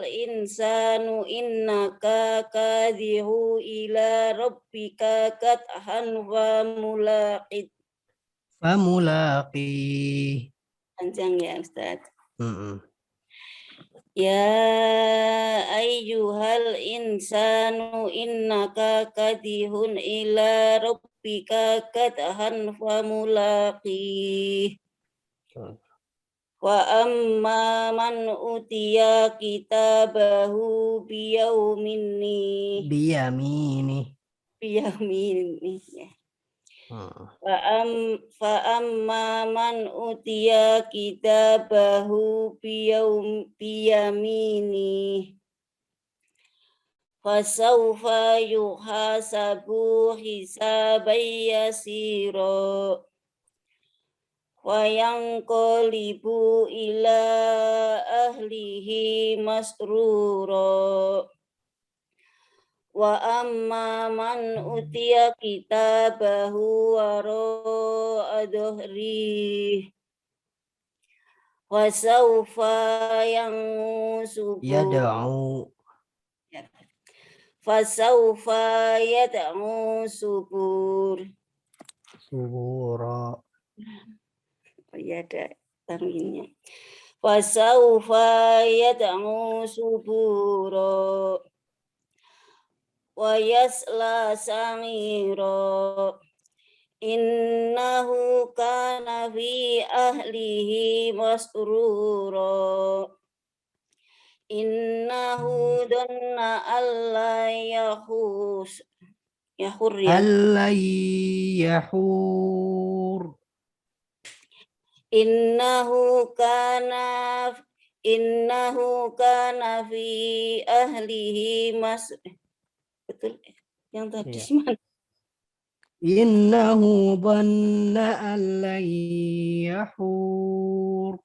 insanu innaka kadhihu ila rabbika kathan wa mulaqit. Famulaqi. Panjang ya Ustaz. Ya ayyuhal insanu innaka kadhihun ila rabbika kathan wa mulaqih. Wa amma man utiya kitabahu biyamini. Fa amma man utiya kitabahu biyamini. Fasawfa yuhasabu hisaban yasira. Wa yanqalibu ila ahlihi masrura. Wa amma man utiya kitabahu wara'a dhahri. Wa sawfa yansubu. Fasawfa yad'u subur. Subura. Oh iya ada tanwinnya. Fasawfa yad'u subura. Wa yasla sa'ira. Innahu kana fi ahlihi masrura. Innahu dhanna alla yahur ya. Allai yahur. Innahu kana fi ahlihi betul yang tadi Iya. mana? Innahu dhanna allai yahur.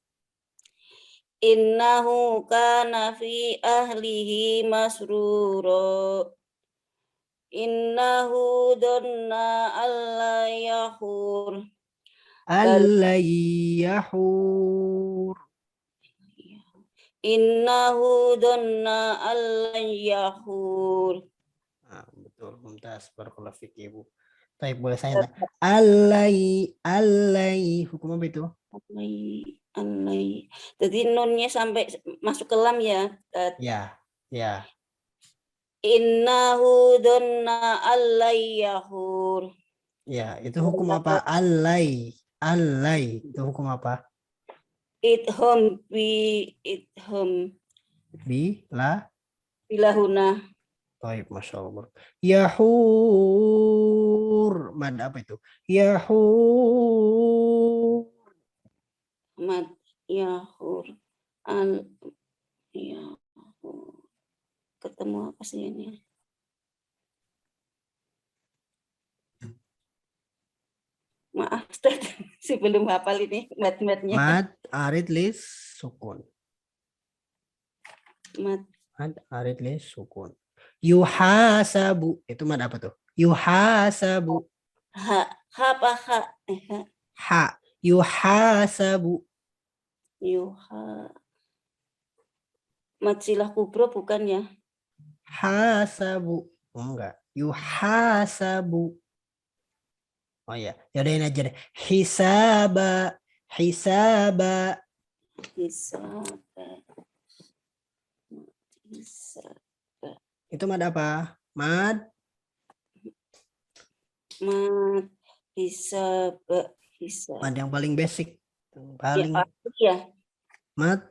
Innahu kana fi ahlihi masrura. Innahu dhanna alla yahur. Allai yahur. Innahu dhanna alla yahur. Nah, betul, Mumtaz. Barakallahu fik, Ibu. Baik, boleh saya tanya. Allai hukum apa itu? Allai. Jadi nunnya sampai masuk ke lam ya. Ya, ya. Innahu dhanna alla yahur. Ya, itu hukum apa? Allai. Allai itu hukum apa? Idham bilahuna. Baik, Masya Allah. Yahur. Mad apa itu? Yahur. Mad yahur. Yahur. Ketemu apa sih ini? Maaf, Ustaz. Si belum hafal ini mat-matnya. Mad arid lis sukun. Mad Mad arid lis sukun. Yuhasabu. Itu mad apa tuh? Yuhasabu. ha apa ha? Ha. Yuhasabu. Yuha. Mad silah kubro bukan ya? Hasabu. Oh, enggak. Yuhasabu. Oh ya, yaudahin aja deh. Hisaba. Hisaba. Hisaba. Itu mad apa? Mad Hisaba. mad yang paling basic. Paling Ya. mad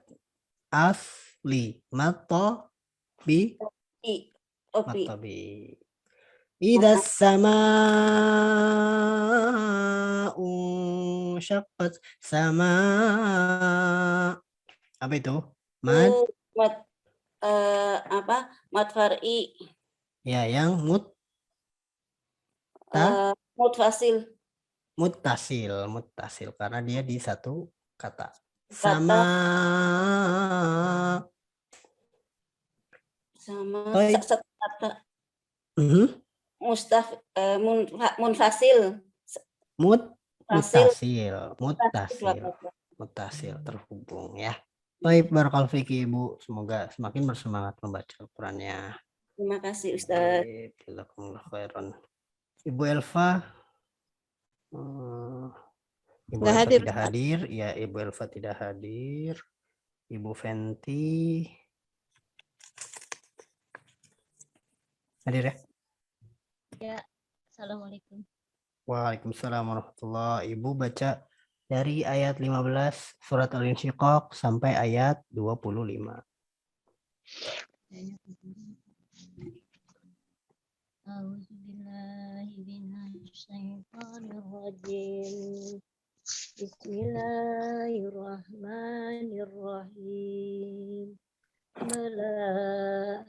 asli. Mad to bi. Mad to bi. Idza samaa'u syaqqat. Sama. Apa itu? Mad. Mad apa? Mad far'i. Ya, yang Mutfasil. muttasil karena dia di satu kata. Sama. Baik. Satu kata. Mhm. Munfasil. Muttasil terhubung ya. Baik, barakallahu fiki Ibu. Semoga semakin bersemangat membaca Al-Qur'annya. Terima kasih Ustaz. Baik, jazakumullah khairan. Ibu Elva. Ibu Nggak Elva hadir, tidak Ustaz. hadir. Ya, Ibu Elva tidak hadir. Ibu Fenti. Hadir ya? Ya, assalamualaikum. Waalaikumsalam warahmatullahi. Ibu baca dari ayat 15 surat Al-Insyiqaq sampai ayat 25. A'udzubillahiminasyaitonirrajim. Bismillahirrahmanirrahim. Bala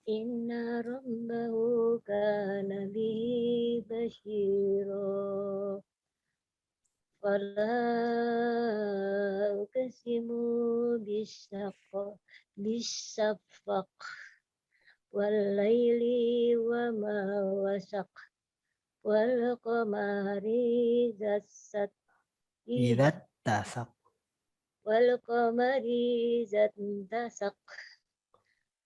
inna rabbahu kana bihi basyira. Fala uqsimu bisafaq wal laili wa ma wasaq wal qamari zassat Idzat tasaq. wal qamari zattasaq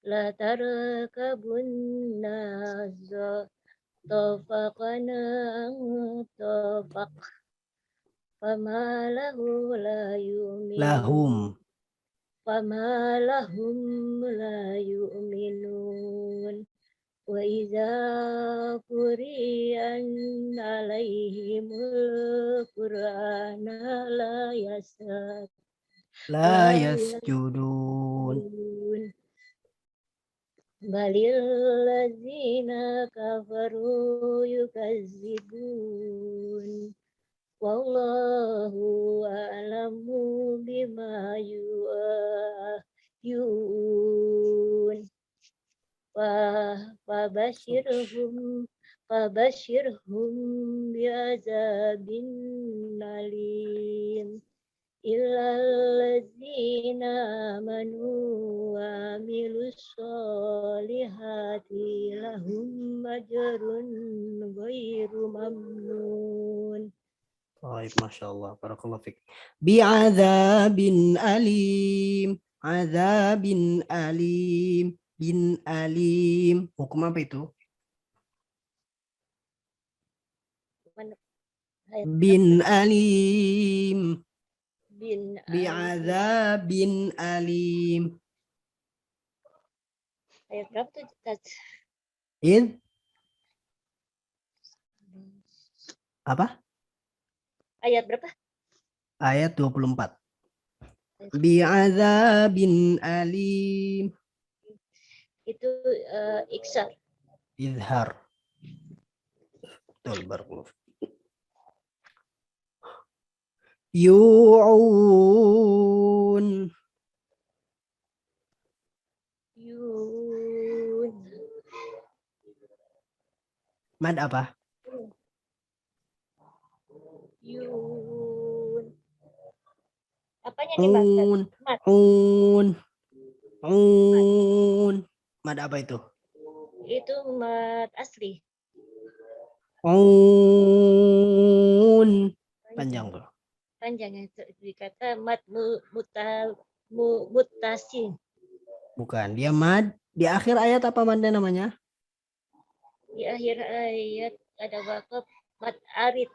la tarkabunna tafaqana tafaq fama lahu la yu'minun Lahum. fama lahum la yu'minun وإذا قرئ عليهم القرآن La لا yasjudun. يسجدون بل الذين كفروا يكذبون والله أعلم بما يوعون فبشرهم بعذاب أليم إلا الذين آمنوا وعملوا الصالحات لهم أجر غير ممنون. Baik, Masya Allah. Barakallahu fiik. Bi'adzabin alim. Adzabin alim. Bin alim. Hukum apa itu? Bin alim. Bin Bi'adzabin alim. ayat berapa tuh Ustaz? Id? Apa? Ayat berapa? Ayat 24. Bi'adzabin alim. Itu iksar. Izhar. Betul, barakallahu fiik. Yu'un. Yun. Mad apa? Yun. Apanya nih Mas? Mat. Un. Mad apa itu? Itu mat asli. Un. Panjang tuh. Panjangnya itu dikata mat mutasi. Bukan, dia mad. Di akhir ayat apa madnya namanya? Di akhir ayat ada wakaf mat arid.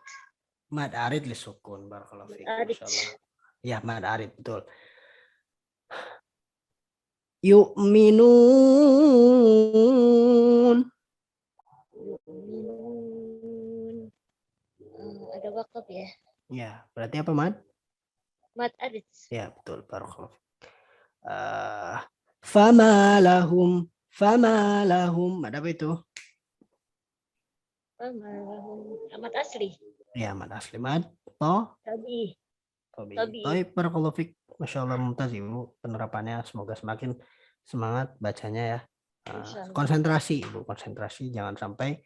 Mad arid li sukun. Barakallahu fiik. Arid. Masyaallah. Ya, mad arid, betul. Yu'minun. Yu'minun. Ada wakaf ya. Ya, berarti apa mad? Mat arid. Ya, betul. Barakallahu fiik. Fama lahum. Mad apa itu? Amat asli. Ya, mad asli. Mad to. Tabi. Tabi. Baik, barakallahu fiik. Masya Allah, mumtaz Ibu. Penerapannya semoga semakin semangat bacanya ya. Insyaallah. Konsentrasi Ibu, konsentrasi. Jangan sampai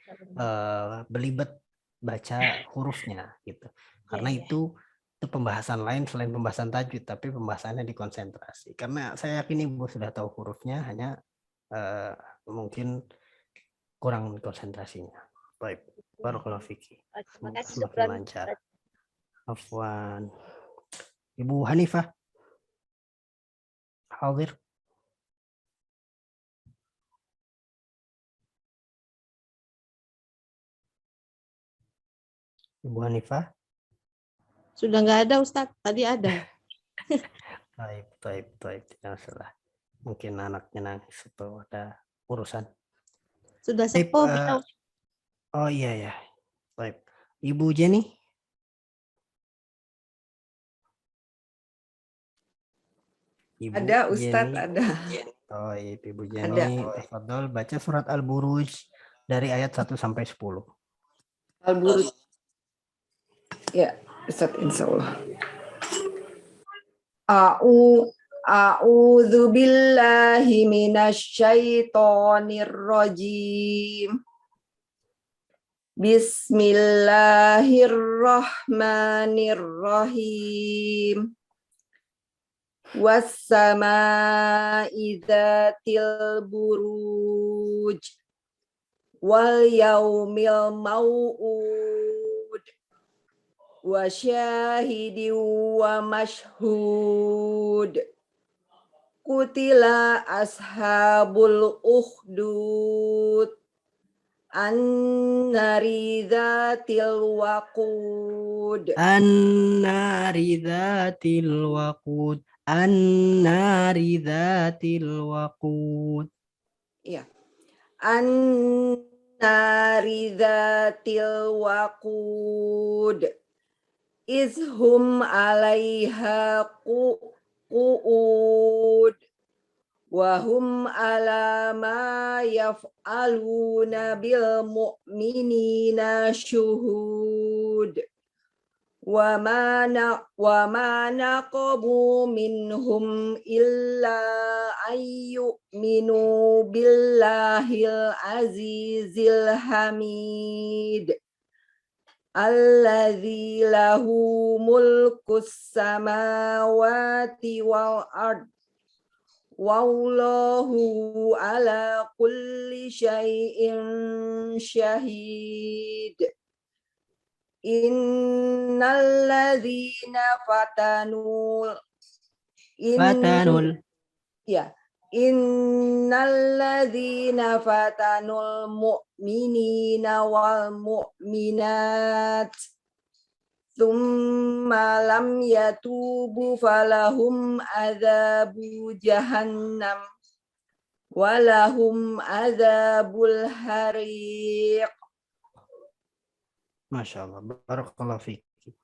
belibet baca hurufnya gitu. Karena Ya. itu pembahasan lain selain pembahasan tajwid, tapi pembahasannya di konsentrasi. Karena saya yakin Ibu sudah tahu hurufnya, hanya mungkin kurang konsentrasinya. Baik, barakallahu fiki. Terima kasih Semakin Syukran. lancar. Afwan. Ibu Hanifah. Hadir. Ibu Hanifah. Sudah nggak ada Ustadz, tadi ada. Taib. Tidak masalah. Mungkin anaknya nangis atau ada urusan. Sudah Taib, sepuh. Ya. oh iya ya. Taib. Ibu Jenny. Ibu Ada Ustadz, Jenny. ada. Oh, Ibu Jenny. Tafadhol baca surat Al-Buruj dari ayat 1 sampai 10. Al-Buruj. Ya, Ustadz, insya Allah. A'udzu billahi minasyaitonir rajim. Bismillahirrahmanirrahim. Was-samaa'i dzatil buruj wal yaumil mau'ud wa syahidin wa mashhud. Qutila ashabul ukhdud an-nari dzatil waqud. An-nari dzatil waqud. An-nari dzatil waqud. Iya. An-nari dzatil waqud izhum 'alaiha qu'ud wa hum 'ala ma yaf'aluna bil mu'minina syuhud wa ma naqabu minhum illa ayyuminu billahil azizil hamid alladzi lahu mulkus samawati wal ard wallahu ala kulli syai'in syahid. Innalladzina fatanul Innalladzina fatanul mu'minina wal mu'minat tsumma lam yatubu falahum adzabu jahannam walahum adzabul hariq. Masya Allah, barakallahu fiki.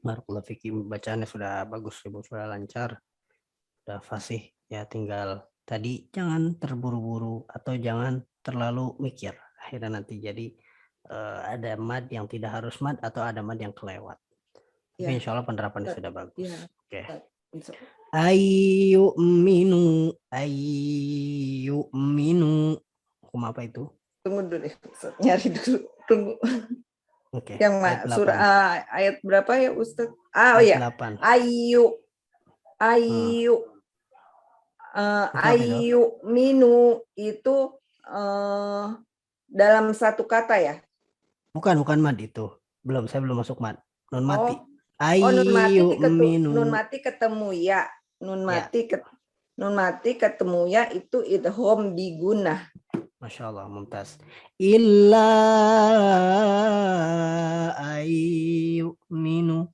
Barakallahu fiki, bacaannya sudah bagus, Ibu, sudah lancar, sudah fasih. Ya tinggal tadi jangan terburu-buru atau jangan terlalu mikir. Akhirnya nanti jadi ada mad yang tidak harus mad atau ada mad yang kelewat. Tapi Ya. insya Allah penerapannya sudah bagus. Ya. Oke. Ayyuminu. Hukum apa itu? Tunggu dulu deh, Ustaz. Nyari dulu. Tunggu. Oke. Yang ayat 8. surah ayat berapa ya, Ustaz? Oh Ayat ya. 8. Ayu minu itu dalam satu kata ya? Bukan mad itu. Saya belum masuk mad. Nun mati. Nun mati ketemu ya. Nun mati ketemu ya itu idgham bigunah. Masya Allah, mumtaz. Illa ayyuminu.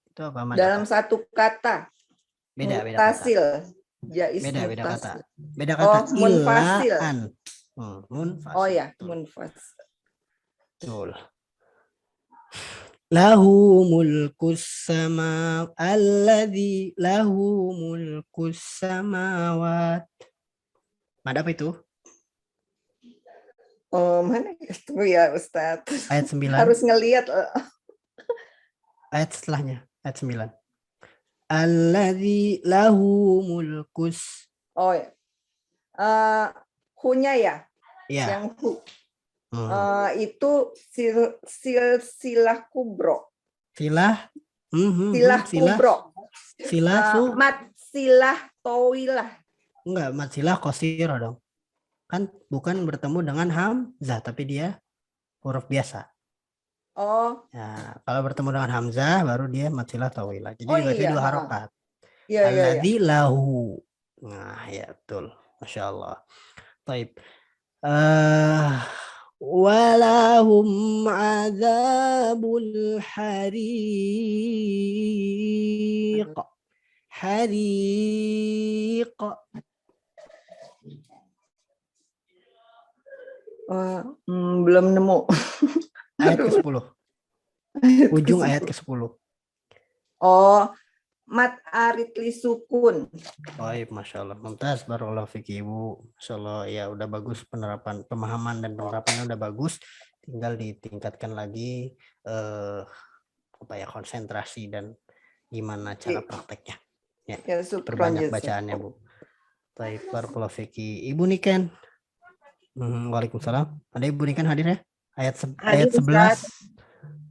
Itu apa? Dalam satu kata. Beda Mutasil. kata. Beda kata. Beda kata. Oh, munfasil. Munfasil. Oh ya, munfasil. Betul. Lahu mulkus alladzi lahu mulkus samawat. Mad apa itu? Oh, mana itu ya, Ustadz? Ayat 9. Harus ngelihat. Ayat setelahnya, ayat 9. Alladzi lahu mulkus. Oh ya. Hunya ya? Ya. Yang hu. Itu silsilah kubro. Silah. Silah kubro. Silah mat silah tawilah. Enggak, mat silah qasirah dong. Kan bukan bertemu dengan hamzah, tapi dia huruf biasa. Oh. Ya, kalau bertemu dengan hamzah baru dia mat silah tawilah. Jadi dibaca iya. 2 harokat. Iya. Alladzi lahu. Nah, ya betul. Masya Allah. Baik. Walahum adzabul hariq. Belum nemu. Ayat ke-10. Ujung ayat ke-10. Oh, mat arit li sukun. Baik, Masya Allah. Mumtaz, barakallahu fiki, Ibu. Masya Allah, ya udah bagus pemahaman dan penerapannya udah bagus. Tinggal ditingkatkan lagi konsentrasi dan gimana cara prakteknya. Ya, perbanyak bacaannya, Bu. Baik, barakallahu fiki. Ibu Niken. Waalaikumsalam. Ada Ibu Niken hadir ya? Ayat 11.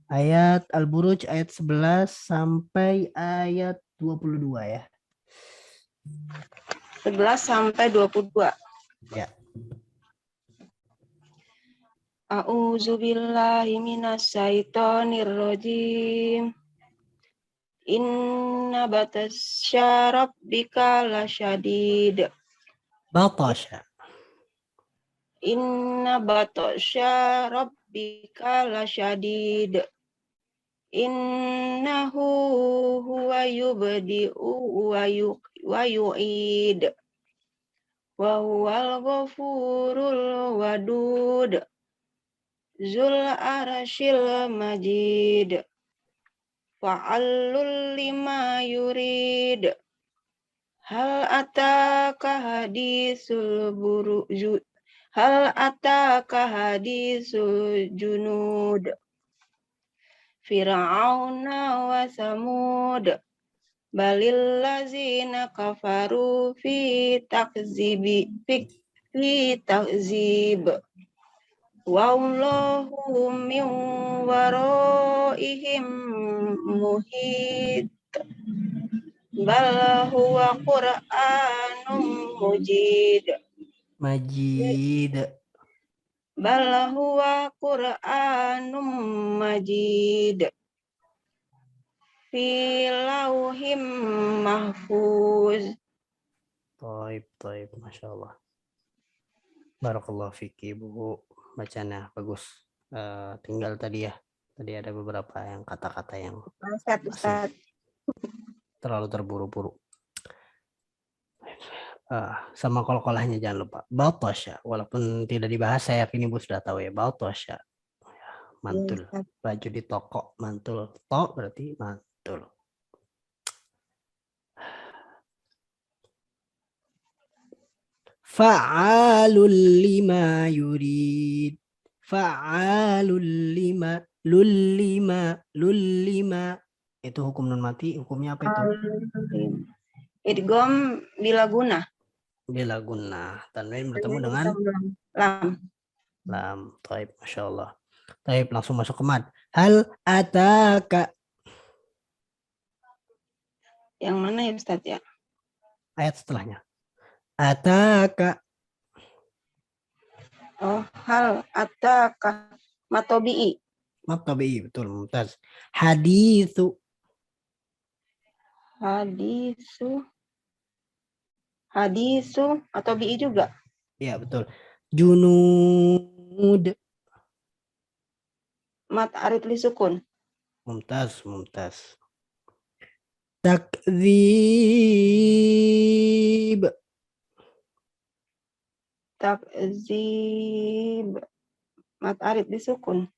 Ayat Al-Buruj ayat 11 sampai ayat 22 ya. 11 sampai 22. Ya. A'udzubillahi minasyaitonir rajim. Inna batasya rabbika lasyadid. Batasya. Inna batasya rabbika lasyadid. Innahu huwa yubdi'u wa yu'id. Wa huwal ghafurul wadud. Zul arsyil majid. Fa'allul lima yurid. Hal ataka hadisul junud. Fir'auna wa samud. Balil lazina kafaru fi takzib. Wallahu min waraihim muhit. Bal huwa Qur'anum Majid. Bal huwa Qur'anum Majid. Fi lauhim mahfuz. Taib, Masya Allah. Barakallahu fiki, Ibu. Bacanya bagus. Tinggal tadi ada beberapa yang kata-kata yang Ustaz. terlalu terburu-buru. Sama kol-kolahnya jangan lupa. Batasya, walaupun tidak dibahas, saya yakin Ibu sudah tahu ya. Batasya, mantul. Baju di toko, mantul. Tok berarti mantul. Fa'alul lima yurid. Fa'alul lima. Lul lima. Itu hukum nun mati. Hukumnya apa itu? Idgham bila guna. Bila guna. Tanwin bertemu dengan lam. Taib, Masya Allah. Taib, langsung masuk ke mad. Hal ataka. Yang mana ya Ustaz ya? Ayat setelahnya. Ataka. Oh, hal ataka matobi'i. Matabi, betul, mumtaz. Hadithu. Hadisu atau bi'i juga. Ya, betul. Junud. Mat arid li sukun. Mumtaz. Takzib. Mat arid li sukun.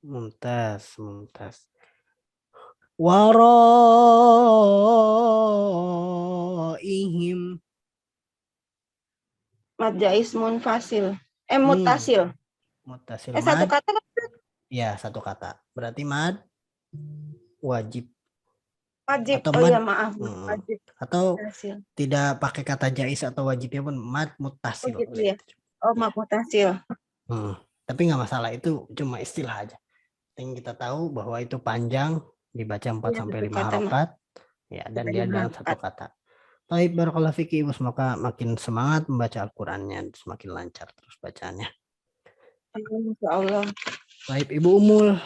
Mumtaz. Waraihim. Mat jais munfasil. Mutasil. Mutasil. Satu Mad. kata kan? Ya, satu kata. Berarti mad wajib. Wajib. Atau Oh mad, ya maaf. Wajib. Atau Mutasil. tidak pakai kata jais atau wajibnya pun mad mutasil. Oh gitu ya. Oh mat mutasil. Tapi nggak masalah, itu cuma istilah aja. Yang kita tahu bahwa itu panjang, dibaca 4-5 harokat, ya, dan dia dalam satu kata. Baik, barakallahu fiki Ibu, semoga makin semangat membaca Al-Qur'annya, semakin lancar terus bacaannya. Insyaallah. Baik, Ibu Umul.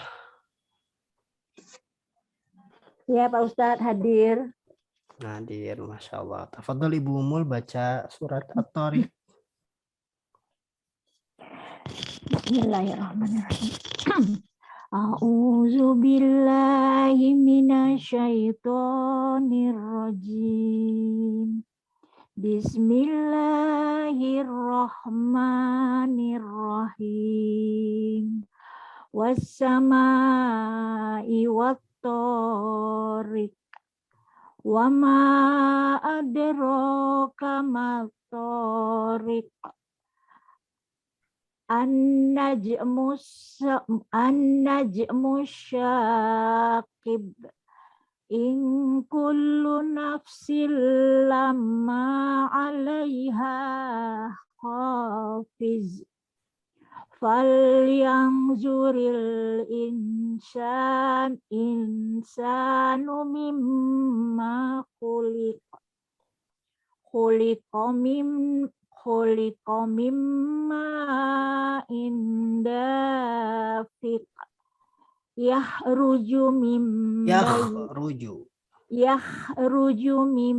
Ya Pak Ustadz hadir. Hadir, Masya Allah. Tafadhol Ibu Umul baca surat At-Tariq. Bismillahirrahmanirrahim. A'udzu billahi minasyaitonir rajim. Bismillahirrahmanirrahim. Was-samaa'i wat-thariq. Wa ma adraka mat-thariq. An-najmu syaqib. In kullu nafsin lamma 'alaiha hafiz. Falyanzuril insanu mimma khuliq. Khuliqa mimma indafiq. Yahruju min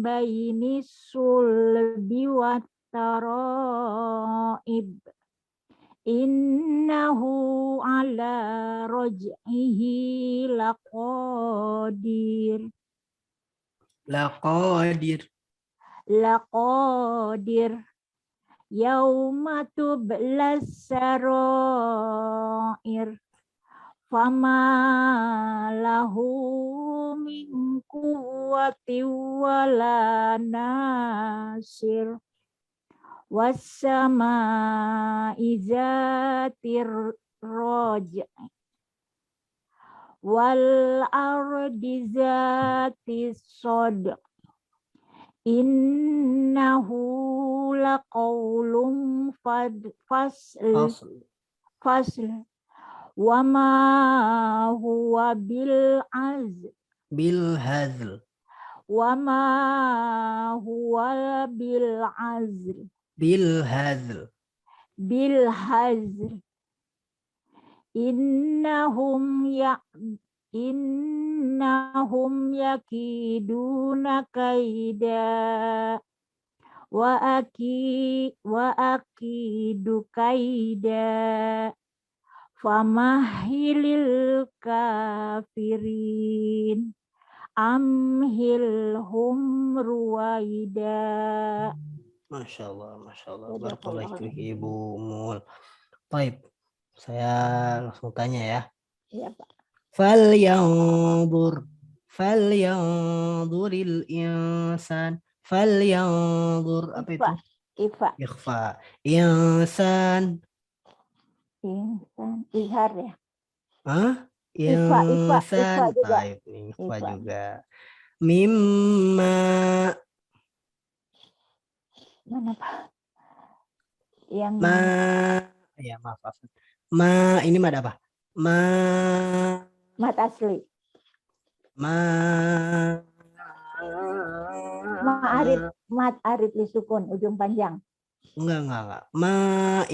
baini sulbi wat taraib. Innahu ala raj'ihi laqadir. Laqadir. Yauma tublas sarair. Fama lahu min quwwati wala nasir. Wassama'i zatir raj'i wal ardi zatis sodq. Innahu laqawlum fasl. Wa ma huwa bil hazl. Bil hazl. Wa ma huwa bil hazl. Bil hazl. Bil hazl. Innahum yakiduna kaida wa akidu kaida. Famahilil kafirin amhilhum ruwaida. Masya Allah, Masya Allah. Jazakallah. Barakallahu fiik, Ibu Mul. Baik, saya langsung tanya ya. Iya, Pak. Falyanzuril insan. Falyanzur, apa itu? Ifa. Ikhfa. Insan. Insan. Izhar ya. Hah? Ifa juga. Baik, ikhfa Ifa. juga. Mimma. Mana Pak? Yang Ma. Ya, maaf. Ma, ini mad apa? mat asli. Mat arid li sukun ujung panjang. Enggak. Ma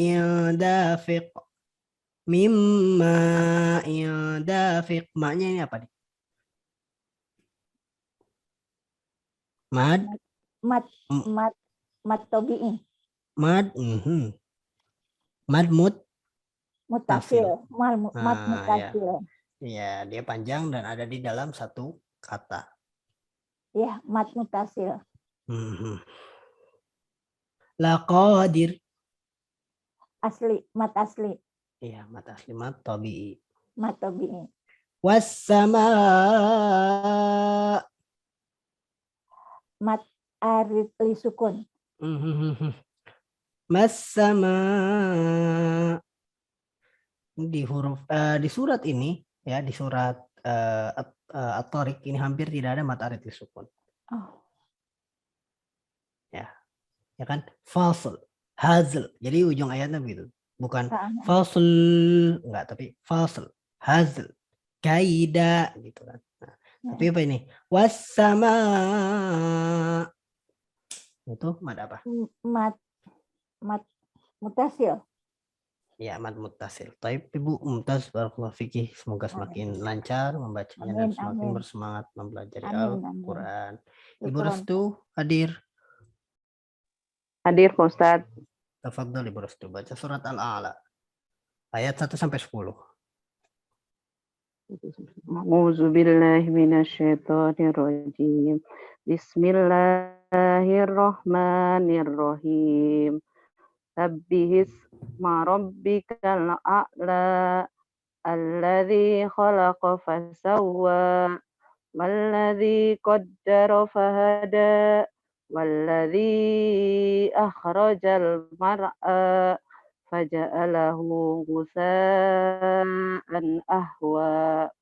dafiq. Mimma dafiq. Maknya ini apa nih? Mad. Mat tobi'i. Mad. Mad Mutasil. Mat Ah, mutasil. ya, dia panjang dan ada di dalam satu kata. Ya, mat mutasil. Laqadir. Asli, mat asli. Iya, mat asli, mat tabi'i. Mat tobi'i. Wassama. Mat arid li sukun. Massama. Di huruf di surat ini ya, di surat At-Tariq ini hampir tidak ada mat arid li sukun. Oh. Ya kan? Fasl, hazl. Jadi ujung ayatnya begitu. Bukan fasl, enggak, tapi fasl, hazl, kaida gitu kan. Nah, tapi apa ini? Wassama. Itu mad apa? Mat mutasil. Ya, mad muttasil. Taib Ibu Mumtaz, barakallahu fikih. Semoga semakin lancar membacanya dan semakin bersemangat mempelajari Al-Quran. Ibu Restu hadir. Hadir, Pak Ustadz. Tafadhal Ibu Restu, baca surat Al-A'la. Ayat 1 sampai 10. A'udzu billahi minasyaitonir rajim. Bismillahirrahmanirrahim. Sabbihasma rabbikal a'la alladzi khalaqa fasawwa walladzi qaddara fahada walladzi akhrajal mar'a faja'alahu ghusaan ahwa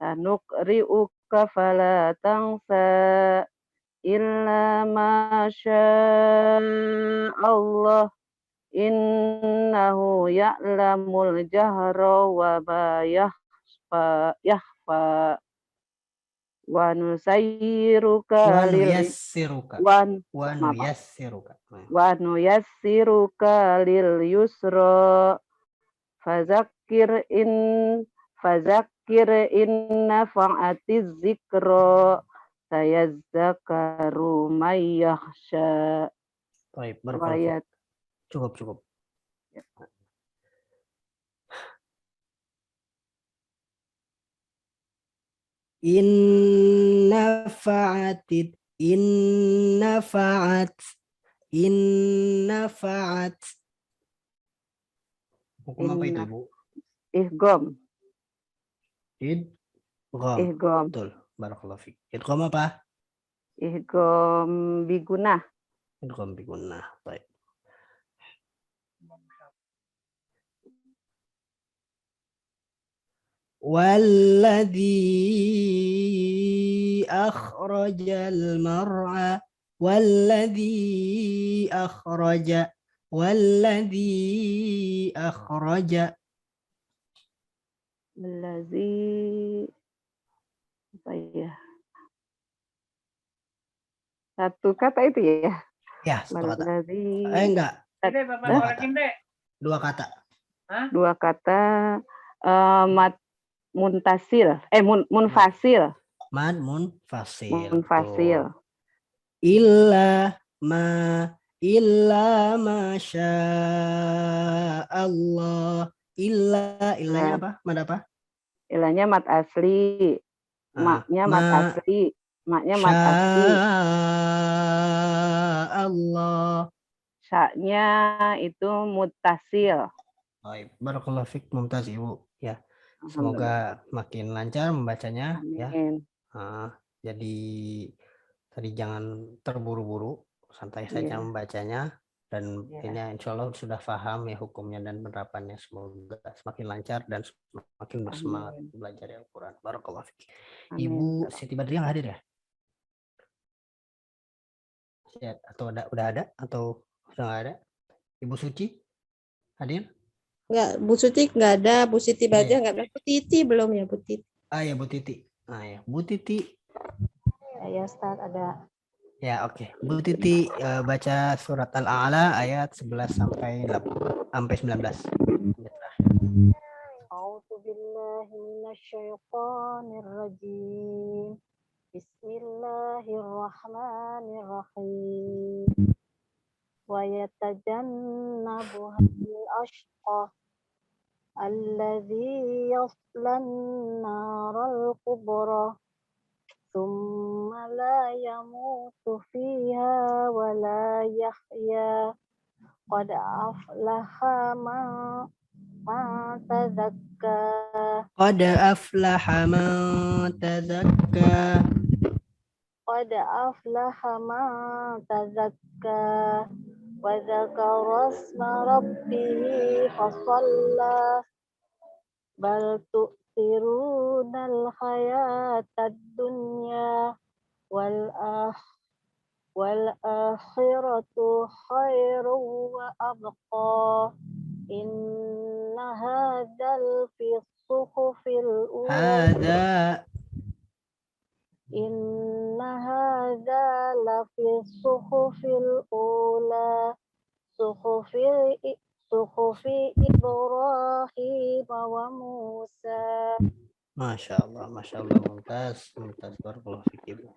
sanuqri'uka fala tansa illa ma Allah innahu ya'lamul jahra wa ma yakhfa wa nusayyiruka lil yusra fazakir in nafa'atiz zikra sayadzakaru may yakhsha. Baik, barakallahu. Cukup. innafa'atid, innafa'at, innafa'at. Hukum apa itu, Bu? Ihgom. Idgham. Ihgom. Betul. Barakallahu fiik. Idgham apa? Ihgom bigunah. Idgham bigunnah. Baik. Walladzi akhrajal mar'a, walladzi akhraja, walladzi akhraja. Allazi apa ya? Satu kata itu ya. Ya, satu kata. Allazi Enggak, Bapak Dua kata. Dua kata. dua kata muntasil. Munfasil. Mad munfasil. Munfasil. Tuh. Illa ma sya Allah. Illanya apa? Mad apa? Ilahnya mat asli. Maknya mat asli. Maknya mat asli. Allah. Sya-nya itu muttasil. Baik, barakallahu fiik, mumtaz Ibu. Ya, semoga makin lancar membacanya. Ya. Amin. Jadi tadi jangan terburu-buru, santai saja membacanya, dan ini insya Allah sudah paham ya hukumnya dan penerapannya. Semoga semakin lancar dan semakin bersemangat belajar Al-Quran. Barakallahu fiik. Ibu Siti Badriah hadir ya? Atau udah ada atau sudah nggak ada? Ibu Suci hadir? Enggak, Bu Suci enggak ada, Bu Siti Badriah enggak ada. Bu Titi belum ya, Bu Titi. Ya, Bu Titi. Ya, Bu Titi. Ya, Ustaz ada. Ya, oke. Bu Titi baca surat Al-A'la ayat 11 sampai 19. A'udzu billahi minasyaitonir rajim. Bismillahirrahmanirrahim. Wa yatajannabuhal ashqa alladzi yaslan naral kubra thumma la yamutu fiha wa la yahya qad aflaha man tazakka. Qad aflaha man tazakka. Qad aflaha man tazakka wa dzakara isma rabbih fasalla bal tu'thirunal hayatad dunya wal akhiratu khairun wa abqa. Inna hadzal fi suhufil ula. Inna hadza la fi suhufil ula. Suhufi Ibrahim wa Musa. Masya Allah, mumtaz, barakallahu fiik Ibu.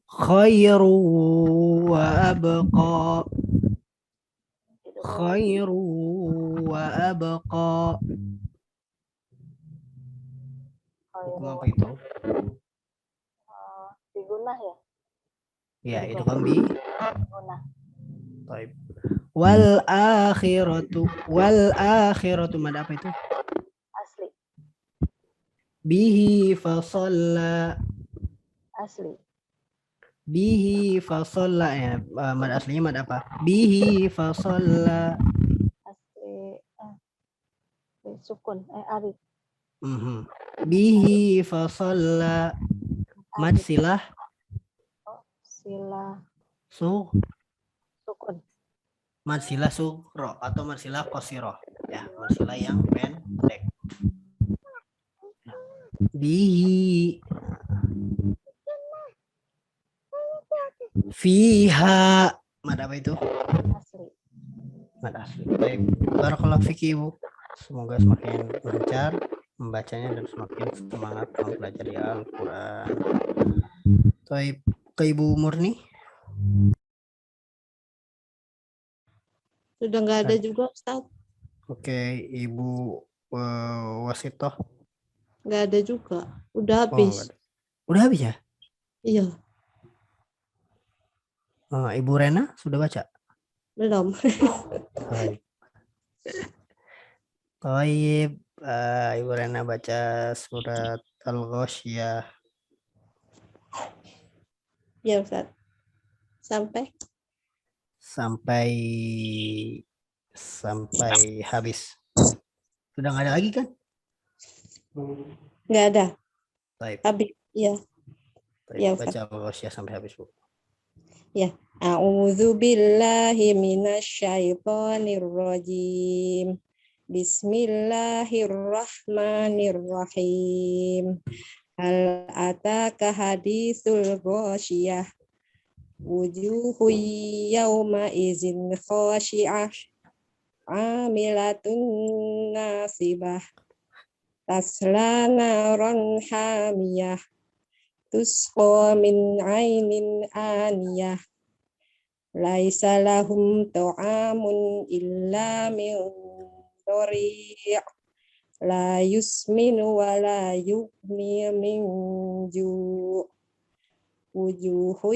Khairu wa abqa. Khairu wa abqa. Hukum apa itu? Bigunah ya? Ya, itu kan bi. Bigunah. Baik. Wal akhiratu mad apa itu? Asli. Bihi fasalla. Asli. Bihi fasalla ya, mad aslinya mad apa? Bihi fasalla. Asli. Sukun. Arif. Bihi fasalla. Mad silah. Sila. Sukun. Mad silah sukro atau mad silah qasirah. Ya, mad silah yang pendek. Bihi. Fiha. Mad apa itu? Asli. Mad asli. Baik. Barakallahu fiik Ibu. Semoga semakin lancar membacanya dan semakin semangat mempelajari Al-Quran. Baik, ke Ibu Murni. Sudah enggak ada juga, Ustaz. Oke, Ibu Wasitoh. Nggak ada juga. Udah Oh, nggak habis. ada. Udah habis ya? Iya, Ibu Rena sudah baca? belum. Baik. Baik, Ibu Rena baca surat Al-Ghasyiyah. Ya Ustaz. Sampai sampai habis. Sudah nggak ada lagi kan? nggak ada. Baik, Habis. Iya. baik. Ya Ustaz. Baca Al-Ghasyiyah sampai habis, Bu. A'udzu billahi minasyaitonir rajim. Bismillahirrahmanirrahim. Hal ataka hadisul ghasyiyah. Wujuhu yawma izin khashi'ah. Amilatun nasibah. Tasla naran hamiyah. Tusqa min ainin aniyah. Laisa lahum ta'amun illa min dhari' la yusminu wa la yughni min ju' wujuhu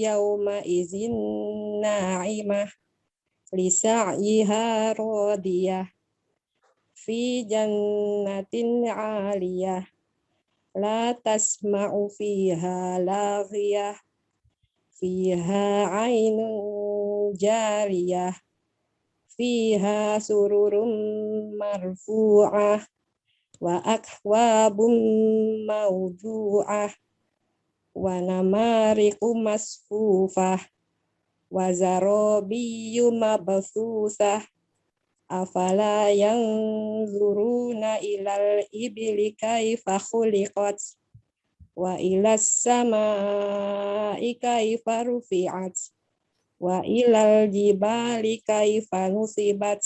yawma izin na'imah li sa'yiha radiyah fi jannatin 'aliyah la tasma'u fiha laghiyah fiha ainun jariyah fiha sururun marfu'ah wa akwabun mawdu'ah wa namariqu masfufah wa zarabiyyu mabthusah afala yanzuruna ilal ibli kaifa khuliqat wa ilas samaa'i kaifa rufi'at wa ilal jibali kaifa nusibat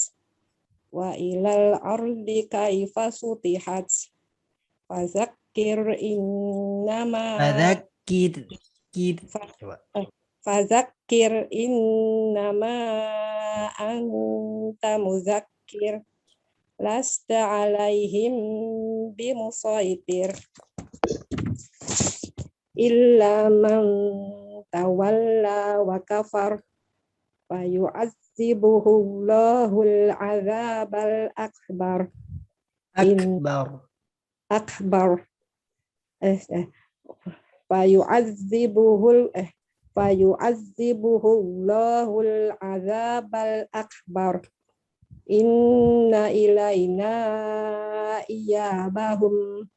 wa ilal ardi kaifa sutihat fadzakir innama Fadzakir. Coba. fadzakir innama anta muzakkir lasta alaihim bimusaitir illa man tawalla wa kafar fa yu'adzibuhu Allahul azabal akbar Akbar. fa yu'adzibuhu Allahul azabal akbar inna ilaina iyabahum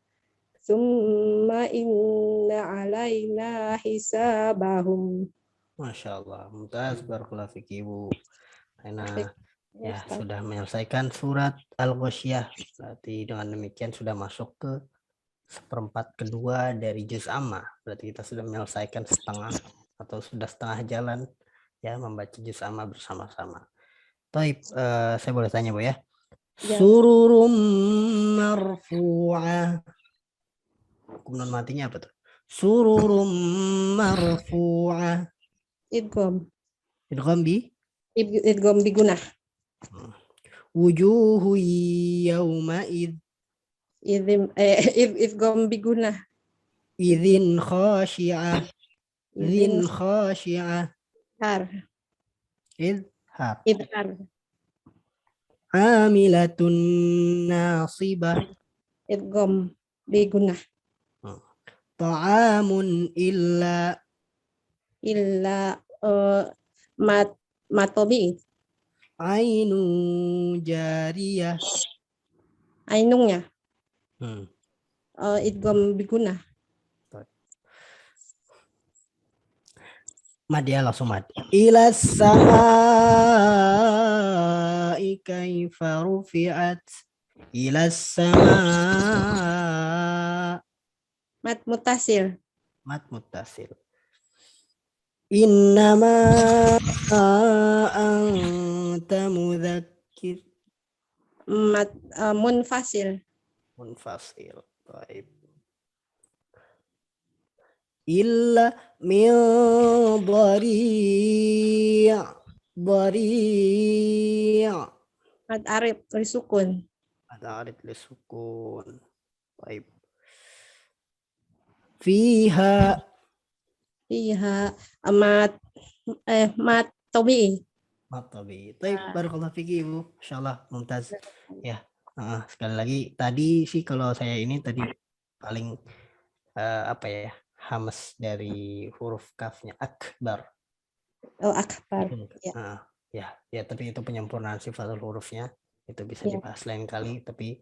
summa inna alaina hisabahum. Masya Allah. Mumtaz. Barakallahu fiki, Ibu Rena. Ya, Ustaz. sudah menyelesaikan surat Al-Ghasyiyah. Berarti dengan demikian sudah masuk ke seperempat kedua dari juz amma. Berarti kita sudah menyelesaikan setengah atau sudah setengah jalan ya membaca juz amma bersama-sama. Taib, saya boleh tanya, Bu ya? Ya. Sururum marfu'ah. Hukum non matinya apa tuh? Sururum marfu'ah. Idgham. Idgham bi? Idgham bigunah. Wujuhu yawma Idgham bigunah. idzin khashi'ah. Idzin khashi'ah. Idhar. Idhar. Amilatun nasibah. Idgham bigunah. Ta'amun illa matobi. ainu jariyah. Ainungnya. Hmm. Idgham bigunah. Mad ya, langsung mad. Ilas samaa'i kaifa rufi'at. Ilas sama' Mat mutasil. mat muttasil. Innama anta mudzakkir. Mat munfasil. Munfasil. Baik. Illa min dhari'. Mad arif sukun. Ada arid lisukun. Baik. Fiha. Fiha amat mat tabii. Matabi. Baik, barakallahu fiki Ibu. Insyaallah mumtaz. Ya. Sekali lagi tadi sih kalau saya ini tadi paling apa ya? Hamas dari huruf kafnya akbar. Oh, akbar. Ya. Ya, tapi itu penyempurnaan sifatul hurufnya itu bisa Ya. dibahas lain kali. Tapi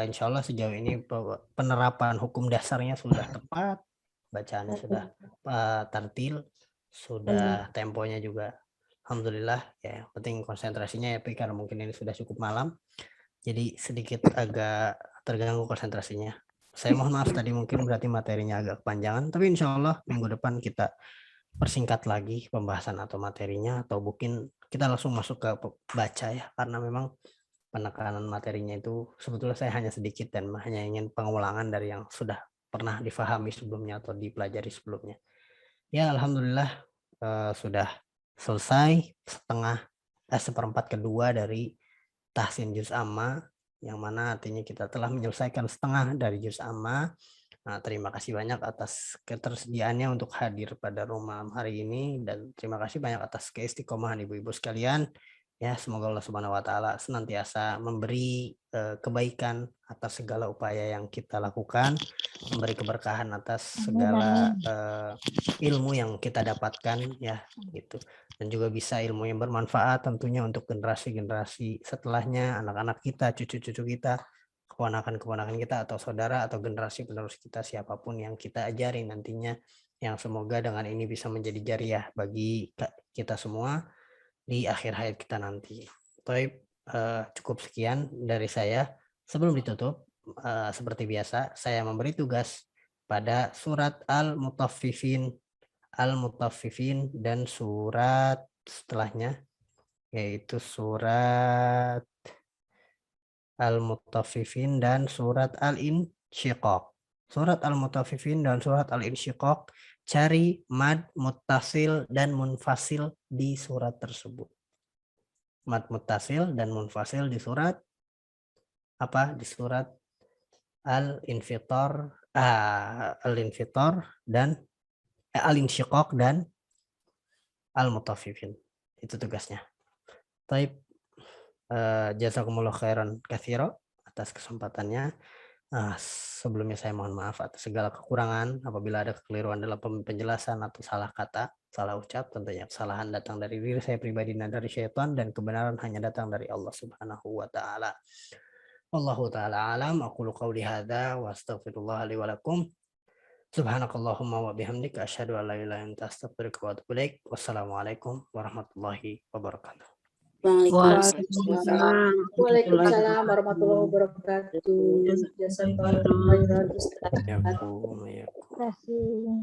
insya Allah sejauh ini penerapan hukum dasarnya sudah tepat, bacaannya sudah tartil, sudah temponya juga alhamdulillah ya. Yang penting konsentrasinya ya, karena mungkin ini sudah cukup malam, jadi sedikit agak terganggu konsentrasinya. Saya mohon maaf tadi mungkin berarti materinya agak kepanjangan, tapi insya Allah minggu depan kita persingkat lagi pembahasan atau materinya, atau mungkin kita langsung masuk ke baca ya, karena memang penekanan materinya itu sebetulnya saya hanya sedikit dan hanya ingin pengulangan dari yang sudah pernah difahami sebelumnya atau dipelajari sebelumnya. Ya alhamdulillah sudah selesai seperempat kedua dari tahsin juz amma, yang mana artinya kita telah menyelesaikan setengah dari juz amma. Nah, terima kasih banyak atas ketersediaannya untuk hadir pada malam hari ini, dan terima kasih banyak atas keistiqomahan ibu-ibu sekalian. Ya, semoga Allah Subhanahu wa taala senantiasa memberi kebaikan atas segala upaya yang kita lakukan, memberi keberkahan atas segala ilmu yang kita dapatkan ya gitu. Dan juga bisa ilmu yang bermanfaat tentunya untuk generasi-generasi setelahnya, anak-anak kita, cucu-cucu kita, keponakan-keponakan kita, atau saudara atau generasi penerus kita, siapapun yang kita ajari nantinya, yang semoga dengan ini bisa menjadi jariah bagi kita semua di akhir hayat kita nanti. Baik, cukup sekian dari saya. Sebelum ditutup, seperti biasa saya memberi tugas pada surat Al-Mutaffifin dan surat setelahnya, yaitu surat Al-Mutaffifin dan surat Al-Insyiqaq. Surat Al-Mutaffifin dan surat Al-Insyiqaq, cari mad muttasil dan munfasil di surat tersebut. Mad muttasil dan munfasil di surat apa? Di surat Al-Infitar, dan Al-Insyiqaq dan Al-Mutaffifin. Itu tugasnya. Baik. Jazakumullah khairan katsira atas kesempatannya. Sebelumnya saya mohon maaf atas segala kekurangan apabila ada kekeliruan dalam penjelasan atau salah kata, salah ucap. Tentunya kesalahan datang dari diri saya pribadi dan dari syaitan, dan kebenaran hanya datang dari Allah Subhanahu wa taala. Wallahu taala alam. Aqulu qauli hadza wa astaghfirullah li wa lakum. Subhanakallahumma wa bihamdika asyhadu an la ilaha illa anta astaghfiruka wa atubu ilaik. Wassalamualaikum warahmatullahi wabarakatuh. Waalaikumsalam warahmatullahi wabarakatuh. Jazakallahu khairan Ustaz. Ya, Terima kasih.